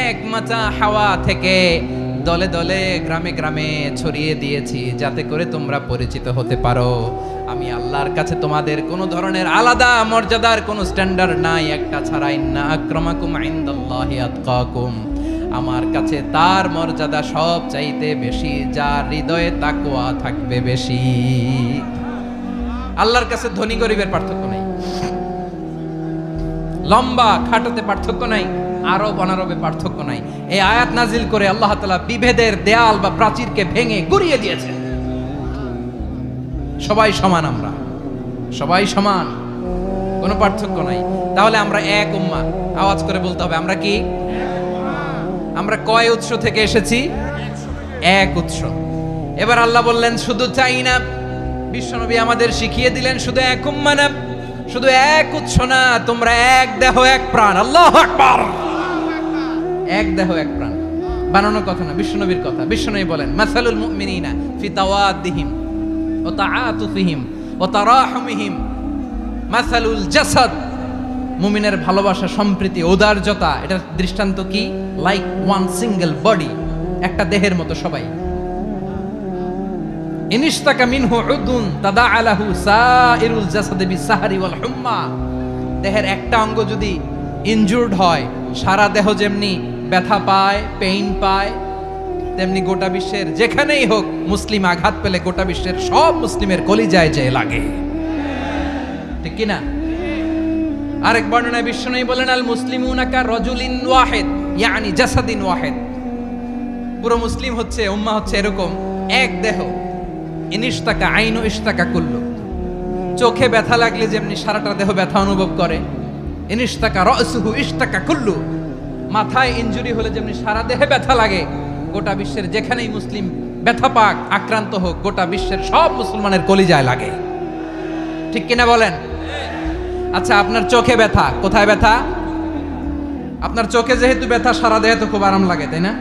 এক মাতা হাওয়া থেকে। দলে দলে গ্রামে গ্রামে ছড়িয়ে দিয়েছি যাতে করে তোমরা পরিচিত হতে পারো। আমি আল্লাহর কাছে তোমাদের কোনো ধরনের আলাদা মর্যাদার কোনো স্ট্যান্ডার্ড নাই একটা ছাড়া। ইন্না আক্রামাকুম ইনদাল্লাহি আতকাকুম, আমার কাছে তার মর্যাদা সব চাইতে বেশি যার হৃদয়ে তাকওয়া থাকবে বেশি। আল্লাহর কাছে ধনী গরিবের পার্থক্য নাই, লম্বা খাটোতে পার্থক্য নাই, আরব অনারবে পার্থক্য নাই। এই আয়াত নাজিল করে আল্লাহ তাআলা বিভেদের দেয়াল বা প্রাচীরকে ভেঙে গুড়িয়ে দিয়েছেন। সবাই সমান, আমরা সবাই সমান, কোনো পার্থক্য নাই। তাহলে আমরা এক উম্মাহ। আওয়াজ করে বলতে হবে আমরা কি? আমরা কয় উৎস থেকে এসেছি? এক উৎস। এবার আল্লাহ বললেন শুধু চাই না, বিশ্বনবী আমাদের শিখিয়ে দিলেন শুধু এক উম্মাহ না, শুধু এক উৎস না, তোমরা এক দেহ এক প্রাণ। আল্লাহু আকবার। এক দেহ এক প্রাণ বানানো কথা না, বিশ্বনবীর কথা। বিশ্বনবী বলেন মাসালুল মুমিনিনা ফি তাওয়াদ্দিহিম ওয়া তাআতুফিহিম ওয়া তারাহুমিহিম মাসালুল জাসাদ। মুমিনের ভালোবাসা, সম্প্রীতি, ঔদার্যতা, এটা দৃষ্টান্ত কি? লাইক ওয়ান সিঙ্গেল বডি, একটা দেহের মতো সবাই। ইনিশতাকা মিনহু উদুন তাদাআলাহু সাইরুল জাসাদি বিসাহরি ওয়াল হুম্মা। দেহের একটা অঙ্গ যদি ইনজুরড হয়, সারা দেহ যেমনি ব্যথা পায়, পেইন পায়, তেমনি গোটা বিশ্বের যেখানেই হোক মুসলিম আঘাত পেলে গোটা বিশ্বের সব মুসলিমের কলিজায় যে লাগে, ঠিক কি না? আরেক বর্ণনায় বিশ্বনবী বলেন আল মুসলিমুনা কা রাজুলিন ওয়াহিদ ইয়ানি জাসাদিন ওয়াহিদ। পুরো মুসলিম হচ্ছে, উম্মাহ হচ্ছে এরকম এক দেহ। ইনিশতাকা আইনু ইশতাকা কুল্লু, চোখে ব্যথা লাগলে যেমনি সারাটা দেহ ব্যথা অনুভব করে। ইনিশতাকা রাসুহু ইশতাকা কুল্লু, মাথায় ইনজুরি হলে যেমনি সারা দেহে ব্যথা লাগে, গোটা বিশ্বের যেখানেই মুসলিম ব্যথা পাক, আক্রান্ত হোক, গোটা বিশ্বের সব মুসলমানের কলিজায় লাগে, ঠিক কিনা বলেন? আচ্ছা, আপনার চোখে ব্যথা, কোথায় ব্যথা? আপনার চোখে যেহেতু ব্যথা, সারা দেহে তো খুব আরাম লাগে, তাই না?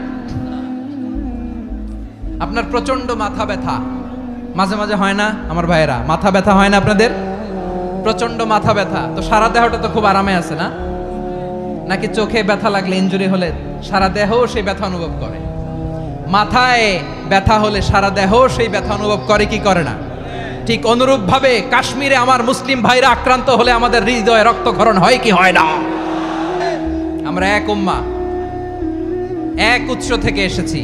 আপনার প্রচন্ড মাথা ব্যথা মাঝে মাঝে হয় না আমার ভাইয়েরা? মাথা ব্যথা হয় না আপনাদের? প্রচন্ড মাথা ব্যথা, তো সারা দেহটা তো খুব আরামে আছে না? নাকি চোখে ব্যথা লাগলে, ইনজুরি হলে সারা দেহ সেই ব্যথা অনুভব করে। মাথায় ব্যথা হলে সারা দেহ সেই ব্যথা অনুভব করে কি করে না? ঠিক অনুরূপভাবে কাশ্মীরে আমার মুসলিম ভাইরা আক্রান্ত হলে আমাদের হৃদয়ে রক্তক্ষরণ হয় কি হয় না? আমরা এক উম্মাহ, এক উৎস থেকে এসেছি,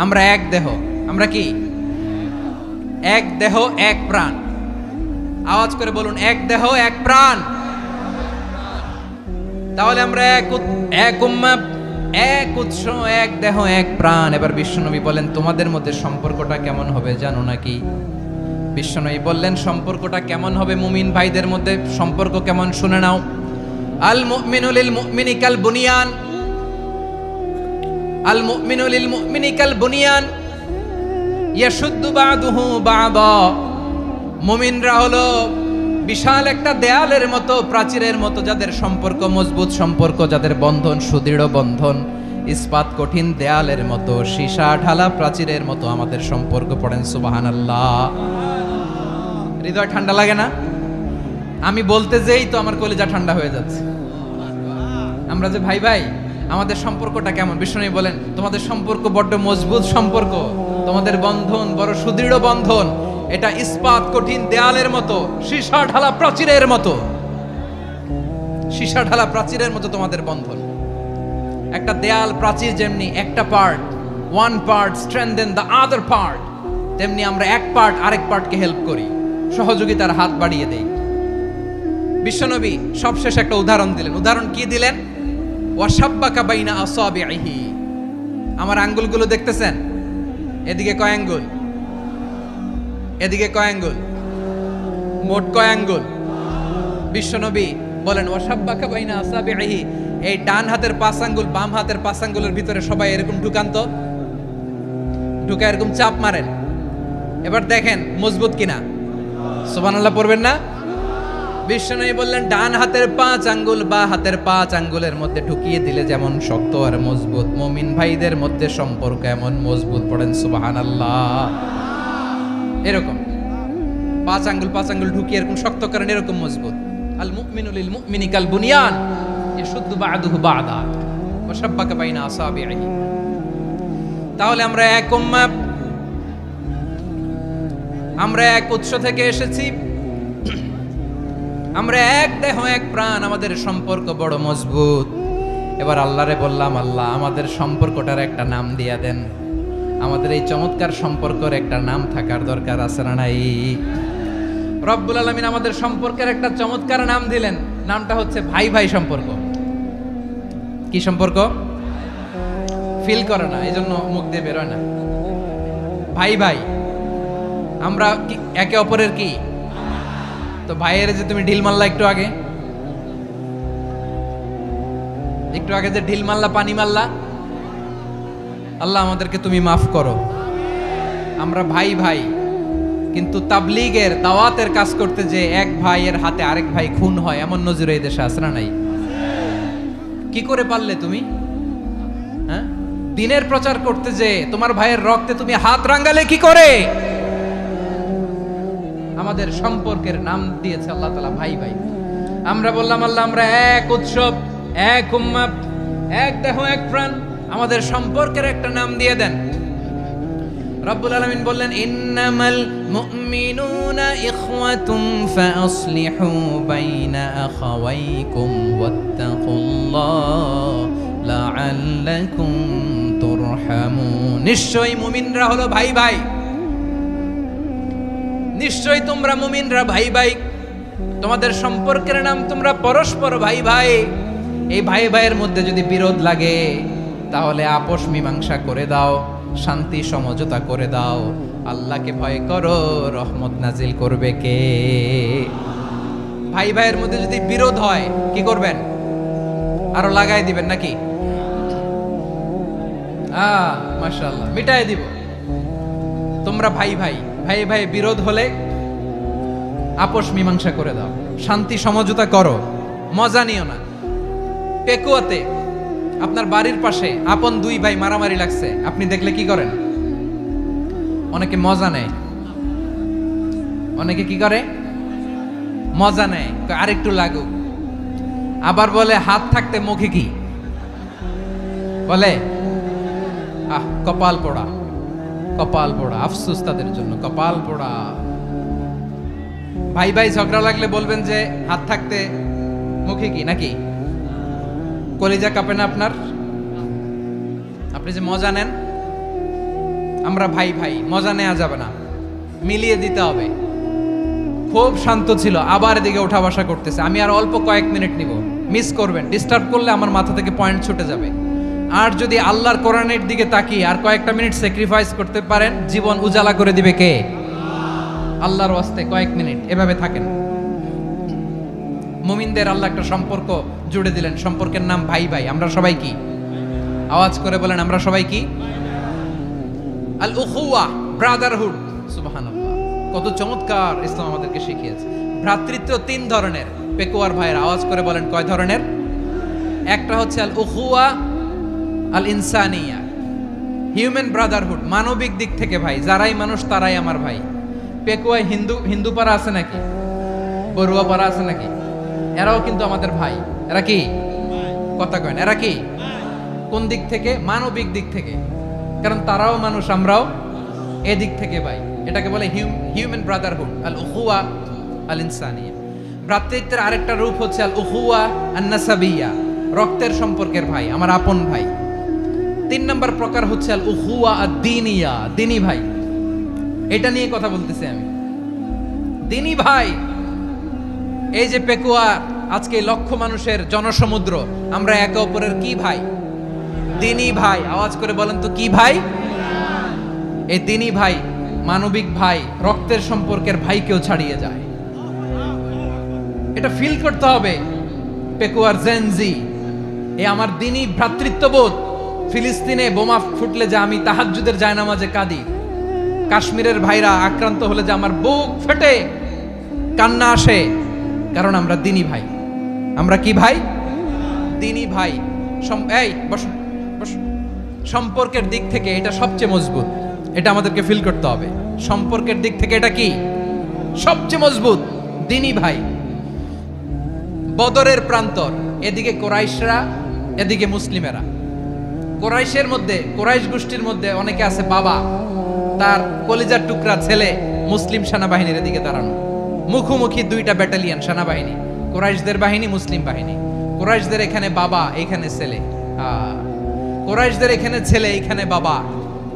আমরা এক দেহ। আমরা কি? এক দেহ এক প্রাণ। আওয়াজ করে বলুন, এক দেহ এক প্রাণ। তাহলে আমরা এক উম্মাহ, এক উৎস, এক দেহ এক প্রাণ। এবার বিশ্বনবী বলেন, তোমাদের মধ্যে সম্পর্কটা কেমন হবে জানো নাকি? বিশ্বনবী বললেন, সম্পর্কটা কেমন হবে মুমিন ভাইদের মধ্যে? সম্পর্ক কেমন শুনে নাও। আল মুমিনু লিল মুমিনি কাল বুনিয়ান, আল মুমিনু লিল মুমিনি কাল বুনিয়ান ইয়াশুদ্দু বাদুহু বাদা। মুমিনরা হলো বিশাল একটা দেয়ালের মতো, প্রাচীরের মতো, যাদের সম্পর্ক মজবুত সম্পর্ক, যাদের বন্ধন সুদৃঢ় বন্ধন, ইস্পাত কঠিন দেয়ালের মতো, সীসা ঢালা প্রাচীরের মতো আমাদের সম্পর্ক। পড়েন সুবহানাল্লাহ। হৃদয় ঠান্ডা লাগে না? আমি বলতে যেই তো আমার কলিজা ঠান্ডা হয়ে যাচ্ছে। আমরা যে ভাই ভাই, আমাদের সম্পর্কটা কেমন? বিষ্ণু বলেন, তোমাদের সম্পর্ক বড্ড মজবুত সম্পর্ক, তোমাদের বন্ধন বড় সুদৃঢ় বন্ধন, এটা ইস্পাত কঠিন দেয়ালের মতো, সীসা ঢালা প্রাচীরের মতো, সীসা ঢালা প্রাচীরের মতো তোমাদের বন্ধন। একটা দেয়াল প্রাচীর যেমনি একটা part, one part strengthen the other part, তেমনি আমরা এক পার্ট আরেক পার্টকে হেল্প করি, সহযোগিতার হাত বাড়িয়ে দেই। বিশ্বনবী সবশেষ একটা উদাহরণ দিলেন। উদাহরণ কি দিলেন? ওয়াশাব্বাকা বাইনা আসাবিহি। আমার আঙ্গুলগুলো দেখতেছেন? এদিকে কয় আঙ্গুল, এদিকে কয় আঙ্গুল, মোট কয় আঙ্গুল? বিশ্বনবী বলেন, ওয়াশাব্বাকা বাইনা আসাবিহি। এই ডান হাতের 5 আঙ্গুল বাম হাতের 5 আঙ্গুলের ভিতরে সবাই এরকম ঢুকান তো, ঢুকা এরকম চাপ মারেন। এবার দেখেন মজবুত কিনা। সুবহানাল্লাহ পড়বেন না? বিশ্বনবী বললেন, ডান হাতের 5 আঙ্গুল বা হাতের 5 আঙ্গুলের মধ্যে ঢুকিয়ে দিলে যেমন শক্ত আর মজবুত, মুমিন ভাইদের মধ্যে সম্পর্ক এমন মজবুত। পড়েন সুবহানাল্লাহ। এরকম 5 আঙ্গুল ঢুকিয়ে এরকম শক্ত করেন, এরকম মজবুত। আল মুমিনু লিল মুমিনি কাল বুনিয়ান ইয়াশুদ্দু বাদুহু বাদা ওয়া শাব্বাকা বাইনা আসাবিহি। তাহলে আমরা এক উম্মাহ, আমরা এক উৎস থেকে এসেছি, আমরা এক দেহ এক প্রাণ, আমাদের সম্পর্ক বড় মজবুত। এবার আল্লাহরে বললাম, আল্লাহ আমাদের সম্পর্কটার একটা নাম দিয়া দেন। আমাদের এই চমৎকার সম্পর্কের একটা নাম থাকার দরকার আছে না নাই? রব্বুল আলামিন আমাদের সম্পর্কের একটা চমৎকার নাম দিলেন। নামটা হচ্ছে ভাই ভাই সম্পর্ক। কি সম্পর্ক? ফিল করে না, এই জন্য মুখ দিয়ে বেরোয় না। ভাই ভাই, আমরা একে অপরের কি? তো ভাইয়ের যে তুমি ঢিল মারলা একটু আগে, যে ঢিল মারলা, পানি মারলা, আল্লাহ আমাদেরকে তুমি মাফ করো। আমরা ভাই ভাই, কিন্তু তাবলীগের দাওয়াতের কাজ করতে যে এক ভাইয়ের হাতে আরেক ভাই খুন হয়, এমন নজির এই দেশে আছে না নাই? কি করে পারলে তুমি? হ্যাঁ, দিনের প্রচার করতে যে তোমার ভাইয়ের রক্তে তুমি হাত রাঙ্গালে কি করে? আমাদের সম্পর্কের নাম দিয়েছে আল্লাহ তাআলা ভাই ভাই। আমরা বললাম, আল্লাহ আমরা এক উৎসব, এক উম্মাহ, এক দেহ এক প্রাণ, আমাদের সম্পর্কের একটা নাম দিয়ে দেন। রব্বুল আলামিন বললেন, ইন্নামাল মুমিনুনা ইখওয়াতুন ফাসলিহু বাইনা আখাওয়াইকুম ওয়াত্তাকুল্লাহ লাআল্লাকুম তুরহামুন। নিশ্চয়ই মুমিনরা হলো ভাই ভাই, নিশ্চয়ই তোমরা মুমিনরা ভাই ভাই, তোমাদের সম্পর্কের নাম তোমরা পরস্পর ভাই ভাই। এই ভাই ভাইয়ের মধ্যে যদি বিরোধ লাগে তাহলে আপোষ মীমাংসা করে দাও, শান্তি সমঝোতা করে দাও। আল্লাহকে ভয় করো, রহমত নাজিল করবে কে? ভাই ভাইয়ের মধ্যে যদি বিরোধ হয় কি করবেন? আরো লাগাই দিবেন নাকি? মাশাআল্লাহ, মিটাই দিব। তোমরা ভাই ভাই, ভাই ভাই বিরোধ হলে আপোষ মীমাংসা করে দাও, শান্তি সমঝোতা করো, মজা নিও না। পেকুয়াতে আপনার বাড়ির পাশে আপন 2 ভাই মারামারি লাগছে, আপনি দেখলে কি করেন? অনেকে মজা নেয়। অনেকে কি করে? মজা নেয়, আরেকটু লাগুক। আবার বলে হাত থাকতে মুখে কি? বলে? কপাল পোড়া, কপাল পোড়া, আফসোস তাদের জন্য, কপাল পোড়া। ভাই ভাই ঝগড়া লাগলে বলবেন যে হাত থাকতে মুখে কি, নাকি কলিজা কাঁপে না আপনার? আপনি যে মজা নেন, আমরা ভাই ভাই, মজা নেওয়া যাবে না, মিলিয়ে দিতে হবে। খুব শান্ত ছিল, আবার এদিকে ওঠা বসা করতেছে। আমি আর অল্প কয়েক মিনিট নিব, মিস করবেন, ডিস্টার্ব করলে আমার মাথা থেকে পয়েন্ট ছুটে যাবে। আর যদি আল্লাহর কোরআনের দিকে তাকিয়ে আর কয়েকটা মিনিট স্যাক্রিফাইস করতে পারেন, জীবন উজালা করে দিবে কে? আল্লাহর ওয়াস্তে কয়েক মিনিট এভাবে থাকেন। মুমিনদের আল্লাহ একটা সম্পর্ক জুড়ে দিলেন, সম্পর্কের নাম ভাই ভাই। আমরা সবাই কি? আওয়াজ করে বলেন, আমরা সবাই কি? আল উখুয়া, ব্রাদারহুড। সুবহানাল্লাহ, কত চমৎকার ইসলাম আমাদেরকে শিখিয়েছে। ভ্রাতৃত্ব তিন ধরনের। পেকুয়ার ভাইয়ের আওয়াজ করে বলেন, কয় ধরনের? একটা হচ্ছে আল উখুয়া আল ইনসানিয়া, হিউম্যান ব্রাদারহুড, মানবিক দিক থেকে ভাই, যারাই মানুষ তারাই আমার ভাই। পেকুয়ায় হিন্দু পাড়া আছে নাকি? বড়ুয়া পাড়া আছে নাকি? এরাও কিন্তু আমাদের ভাই। এরা কি? কথা কয়েন, এরা কি? কোন দিক থেকে? মানবিক দিক থেকে, কারণ তারাও মানুষ, আমরাও এদিক থেকে ভাই। এটাকে বলে হিউম্যান ব্রাদারহুড, আল উখুয়া আল ইনসানিয়া। ভ্রাতৃত্বের আরেকটা রূপ হচ্ছে আল উখুয়া আন নাসাবিয়া, রক্তের সম্পর্কের ভাই, আমার আপন ভাই। তিন নম্বর প্রকার হচ্ছে আল উখুয়া আদ দ্বীনিয়া, দ্বীনি ভাই। এটা নিয়ে কথা বলতেছি আমি, দ্বীনি ভাই। এই যে পেকুয়া, আজকে লক্ষ মানুষের জনসমুদ্র, আমরা একে অপরের কি ভাই? দ্বীনি ভাই। আওয়াজ করে বলেন তো, কি ভাই? এই দ্বীনি ভাই, মানবিক ভাই, রক্তের সম্পর্কের ভাইকেও ছাড়িয়ে যায়। এটা ফিল করতে হবে। পেকুয়ার জেনজি, এ আমার দ্বীনি ভ্রাতৃত্ববোধ। ফিলিস্তিনে বোমা ফুটলে যে আমি তাহাজ্জুদের জায়নামাজে কাঁদি, কাশ্মীরের ভাইরা আক্রান্ত হলে যে আমার বুক ফেটে কান্না আসে, কারণ আমরা দ্বীনি ভাই। আমরা কি ভাই? দ্বীনি ভাই। এই বসো বসো। সম্পর্কের দিক থেকে এটা সবচেয়ে মজবুত, এটা আমাদেরকে ফিল করতে হবে। সম্পর্কের দিক থেকে এটা কি? সবচেয়ে মজবুত, দ্বীনি ভাই। বদরের প্রান্তর, এদিকে কোরাইশরা, এদিকে মুসলিমেরা। কোরাইশের মধ্যে, কোরাইশ গোষ্ঠীর মধ্যে অনেকে আছে বাবা, তার কলিজার টুকরা ছেলে মুসলিম সেনাবাহিনীর এদিকে দাঁড়ানো, মুখোমুখি দুইটা ব্যাটালিয়ন সেনাবাহিনী, কোরাইশদের বাহিনী, মুসলিম বাহিনী। কোরাইশদের এখানে বাবা, এখানে ছেলে। কোরাইশদের এখানে ছেলে, এখানে বাবা।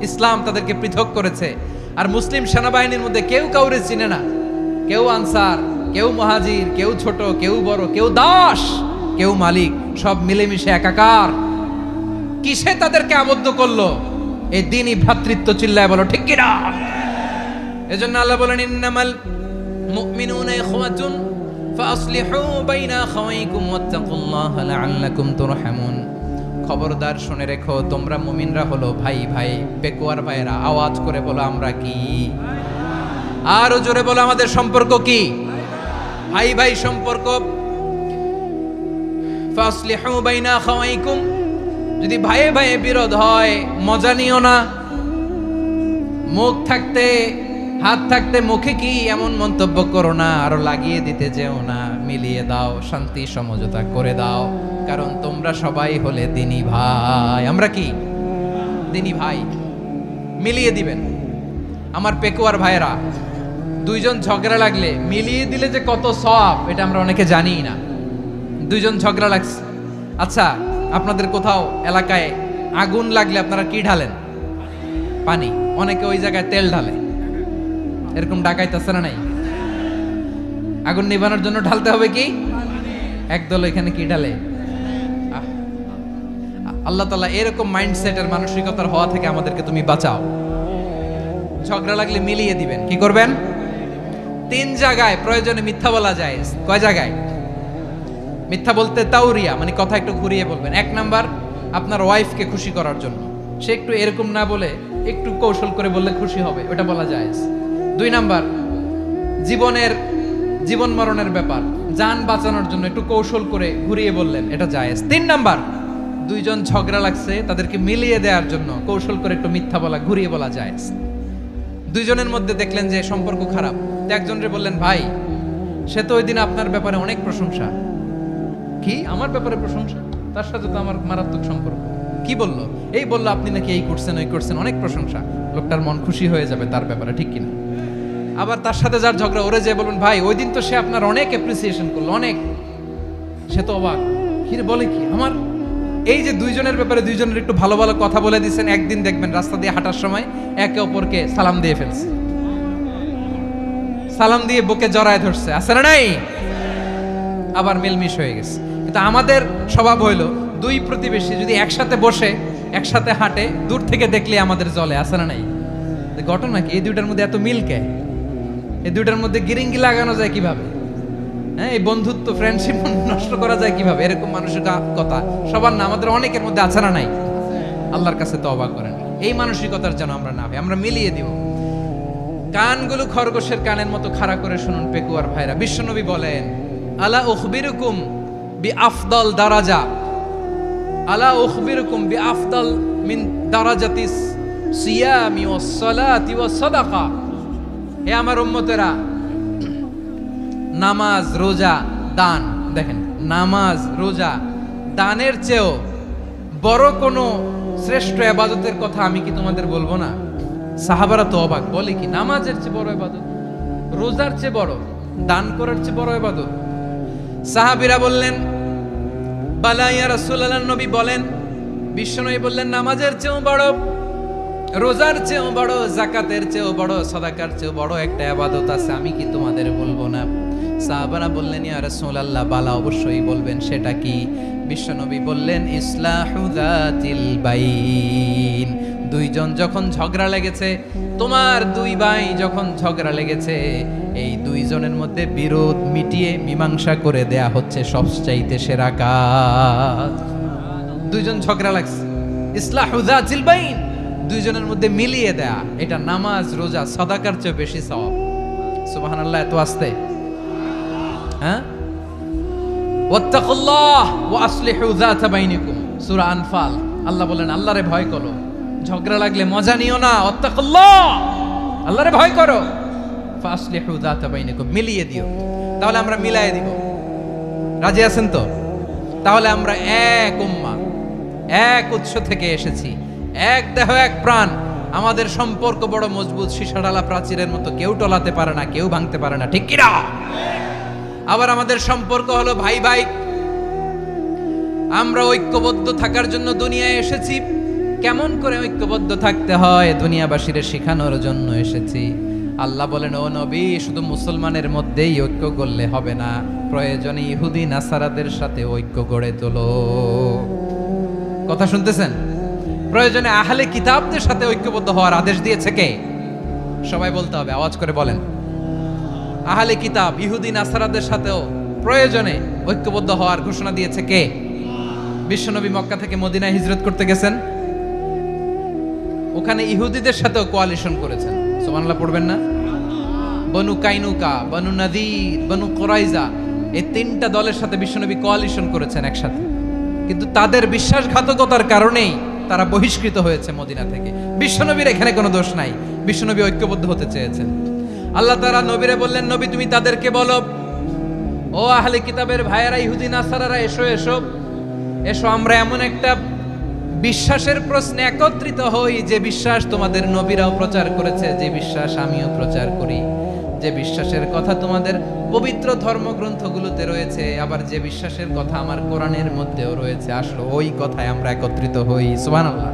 ইসলাম তাদেরকে পৃথক করেছে। আর মুসলিম সেনাবাহিনীর মধ্যে কেউ কাউরে চিনে না, কেউ আনসার, কেউ মুহাজির, কেউ ছোট, কেউ বড়, কেউ দাস, কেউ মালিক, সব মিলেমিশে একাকার। কিসে তাদেরকে আবদ্ধ করলো? এই দ্বীনি ভ্রাতৃত্ব। চিল্লায় বলো ঠিক কিনা? এজন্য আল্লাহ বলেন, ইন্নামাল মুমিনুনা ইখওয়াতুন ফাসলিহু বাইনা আখাওয়াইকুম ওয়াত্তাকুল্লাহা লাআল্লাকুম তুরহামুন। খবরদার শুনে রেখো, তোমরা মুমিনরা হলো ভাই ভাই। পেকুয়ার ভাইরা আওয়াজ করে বলো, আমরা কি? আরো জোরে বলো, আমাদের সম্পর্ক কি? ভাই ভাই সম্পর্ক। ফাসলিহু বাইনা আখাওয়াইকুম, যদি ভাইয়ে ভাইয়ে বিরোধ হয় মজা নিও না। মুখ থাকতে, হাত থাকতে মুখে কি এমন মন্তব্য করো না, আরো লাগিয়ে দিতে যেও না। মিলিয়ে দাও, শান্তি সমঝোতা করে দাও, কারণ তোমরা সবাই হলে দ্বীনি ভাই। আমরা কি? দ্বীনি ভাই। মিলিয়ে দিবেন। আমার পেকুয়ার ভাইয়েরা, দুইজন ঝগড়া লাগলে মিলিয়ে দিলে যে কত সওয়াব, এটা আমরা অনেকে জানিই না। দুইজন ঝগড়া লাগছে, আচ্ছা আপনাদের কোথাও এলাকায় আগুন লাগলে আপনারা কি ঢালেন? পানি। অনেকে ওই জায়গায় তেল ঢালে। এরকম ডাকাইতেছে না নাই? আগুন নিভানোর জন্য ঢালতে হবে কি? একদল এখানে কি ঢালে? আল্লাহ তাআলা এরকম মাইন্ডসেটের, মানসিকতার হওয়া থেকে আমাদেরকে তুমি বাঁচাও। ঝগড়া লাগলে মিলিয়ে দিবেন। কি করবেন? তিন জায়গায় প্রয়োজনে মিথ্যা বলা যায়। কয় জায়গায় মিথ্যা বলতে? তাউরিয়া, মানে কথা একটু ঘুরিয়ে বলবেন। এক নাম্বার, আপনার ওয়াইফকে খুশি করার জন্য, সে একটু এরকম না বলে একটু কৌশল করে বললে খুশি হবে, ওটা বলা যায়। দুই নাম্বার, জীবন মরণের ব্যাপার, জান বাঁচানোর জন্য একটু কৌশল করে ঘুরিয়ে বললেন, এটা জায়েজ। তিন নাম্বার, দুইজন ঝগড়া লাগছে, তাদেরকে মিলিয়ে দেওয়ার জন্য কৌশল করে একটু মিথ্যা বলা, ঘুরিয়ে বলা জায়েজ। দুইজনের মধ্যে দেখলেন যে সম্পর্ক খারাপ, তো একজনরে বললেন, ভাই সে তো ওই দিন আপনার ব্যাপারে অনেক প্রশংসা। কি? আমার ব্যাপারে প্রশংসা? তার সাথে তো আমার মারাত্মক সম্পর্ক। কি বললো? এই বললো আপনি নাকি এই করছেন ওই করছেন, অনেক প্রশংসা। লোকটার মন খুশি হয়ে যাবে তার ব্যাপারে, ঠিক কিনা? আবার তার সাথে যার ঝগড়া, ওরে যে বলবেন ভাই ওই দিন তো সে আপনার অনেক অ্যাপ্রিসিয়েশন করলো, অনেক। সে তো অবাক, কি রে বলে কি আমার? এই যে দুইজনের ব্যাপারে দুইজনের একটু ভালো ভালো কথা বলে দিচ্ছেন, একদিন দেখবেন রাস্তা দিয়ে হাঁটার সময় একে অপরকে সালাম দিয়ে ফেলছে, সালাম দিয়ে বুকে জড়ায় ধরছে, আছে না নাই? আবার মিলমিশ হয়ে গেছে। কিন্তু আমাদের স্বভাব হইলো দুই প্রতিবেশী যদি একসাথে বসে একসাথে হাঁটে, দূর থেকে দেখলে আমাদের জলে, আছে না নাই? ঘটনা কি? এই দুইটার মধ্যে এত মিল কে? এই দুইটার মধ্যে গিরিঙ্গি লাগানো যায় কিভাবে? হ্যাঁ, এই বন্ধুত্ব ফ্রেন্ডশিপ নষ্ট করা যায় কিভাবে? এরকম মানুষের কথা সবার না, আমাদের অনেকের মধ্যে আছে না নাই? আল্লাহর কাছে তওবা করেন, এই মানসিকতার যেন আমরা না হই, আমরা মিলিয়ে দিব। কানগুলো খরগোশের কানের মতো খাড়া করে শুনুন পেকুয়ার ভাইরা। বিশ্বনবী বলেন, আলা উখবিরুকুম বি আফদল দারাজা, আলা উখবিরুকুম বি আফদল মিন দারাজাতিস সিয়ামি ওয়াস সালাতি ওয়াস সাদাকা। হে আমার উম্মতেরা, নামাজ, রোজা, দান, দেখেন নামাজ, রোজা, দানের চেয়েও বড় কোনো শ্রেষ্ঠ ইবাদতের কথা আমি কি তোমাদের বলবো না? সাহাবারা তো অবাক, বলে কি নামাজের চেয়ে বড় ইবাদত, রোজার চেয়ে বড়, দান করার চেয়ে বড় ইবাদত? সাহাবীরা বললেন, বালা ইয়া রাসূলুল্লাহ। নবী বলেন, বিশ্বনবী বললেন, নামাজের চেয়েও বড়, রোজার চেয়েও বড়, যাকাতের চেয়েও বড়, সাদাকার চেয়েও বড় একটা ইবাদত আছে, আমি কি তোমাদের বলবো না? সাহাবারা বললেন, ইয়া রাসূলুল্লাহ, বালা অবশ্যই বলবেন, সেটা কি? বিশ্বনবী বললেন, ইসলাহু যাতিল বাইন। দুইজন যখন ঝগড়া লেগেছে, তোমার দুই ভাই যখন ঝগড়া লেগেছে, এই দুইজনের মধ্যে বিরোধ মিটিয়ে মীমাংসা করে দেয়া হচ্ছে সবচাইতে সেরা কাজ। দুইজন ঝগড়া লাগছে, ইসলাহু যাতিল বাইন, দুইজনের মধ্যে মিলিয়ে দেয়া, এটা নামাজ, রোজা, সাদাকার চেয়ে বেশি সওয়াব। সুবহানাল্লাহ, এত আস্তে, হ্যাঁ? ওয়াত্তাকুল্লাহ ওয়া আসলিহু যাতা বাইনিকুম, সূরা আনফাল। আল্লাহ বলেন, আল্লাহরে ভয় করো, ঝগড়া লাগলে মজা নিও না, ওয়াত্তাকুল্লাহ, আল্লাহরে ভয় করো, ফাসলিহু যাতা বাইনিকুম, মিলিয়ে দিও। তাহলে আমরা মিলায়ে দিব, রাজি আছেন তো? তাহলে আমরা এক উম্মাহ, এক উৎস থেকে এসেছি, এক দেহ এক প্রাণ, আমাদের সম্পর্ক বড় মজবুত, সীসাডালা প্রাচীরের মতো, কেউ টলাতে পারে না, কেউ ভাঙতে পারে না, ঠিক কিনা? আবার আমাদের সম্পর্ক হলো ভাই ভাই, আমরা ঐক্যবদ্ধ থাকার জন্য দুনিয়ায় এসেছি। কেমন করে ঐক্যবদ্ধ থাকতে হয় দুনিয়াবাসীর শেখানোর জন্য এসেছি। আল্লাহ বলেন, ও নবী, শুধু মুসলমানের মধ্যেই ঐক্য করলে হবে না, প্রয়োজনে ইহুদি নাসারাদের সাথে ঐক্য গড়ে তোলো। কথা শুনতেছেন? প্রয়োজনে আহলে কিতাবদের সাথে ঐক্যবদ্ধ হওয়ার আদেশ দিয়েছে কে? সবাই বলতে হবে, আওয়াজ করে বলেন। আহলে কিতাব ইহুদি নাসারাদের সাথেও প্রয়োজনে ঐক্যবদ্ধ হওয়ার ঘোষণা দিয়েছে কে? বিশ্বনবী মক্কা থেকে মদিনায় হিজরত করতে গেছেন, ওখানে ইহুদিদের সাথেও কোয়ালিশন করেছেন। সুবহানাল্লাহ পড়বেন না? বনু কাইনুকা, বনু নাদির, বনু কুরাইজা, এই তিনটা দলের সাথে বিশ্বনবী কোয়ালিশন করেছেন একসাথে, কিন্তু তাদের বিশ্বাসঘাতকতার কারণেই তারা বহিষ্কৃত হয়েছে মদিনা থেকে। বিশ্বনবীর এখানে কোনো দোষ নাই, বিশ্বনবী ঐক্যবদ্ধ হতে চেয়েছেন। আল্লাহ তাআলা নবীরে বললেন, নবী তুমি তাদেরকে বলো, ও আহলে কিতাবের ভাইয়েরা, ইহুদি নাসারারা, এসো এসো এসো, আমরা এমন একটা বিশ্বাসের প্রশ্নে একত্রিত হই, যে বিশ্বাস তোমাদের নবীরাও প্রচার করেছে, যে বিশ্বাস আমিও প্রচার করি, যে বিশ্বাসের কথা তোমাদের পবিত্র ধর্মগ্রন্থগুলোতে রয়েছে, আবার যে বিশ্বাসের কথা আমার কোরআনের মধ্যেও রয়েছে। আসলে ওই কথায় আমরা একত্রিত হই। সুবহানাল্লাহ।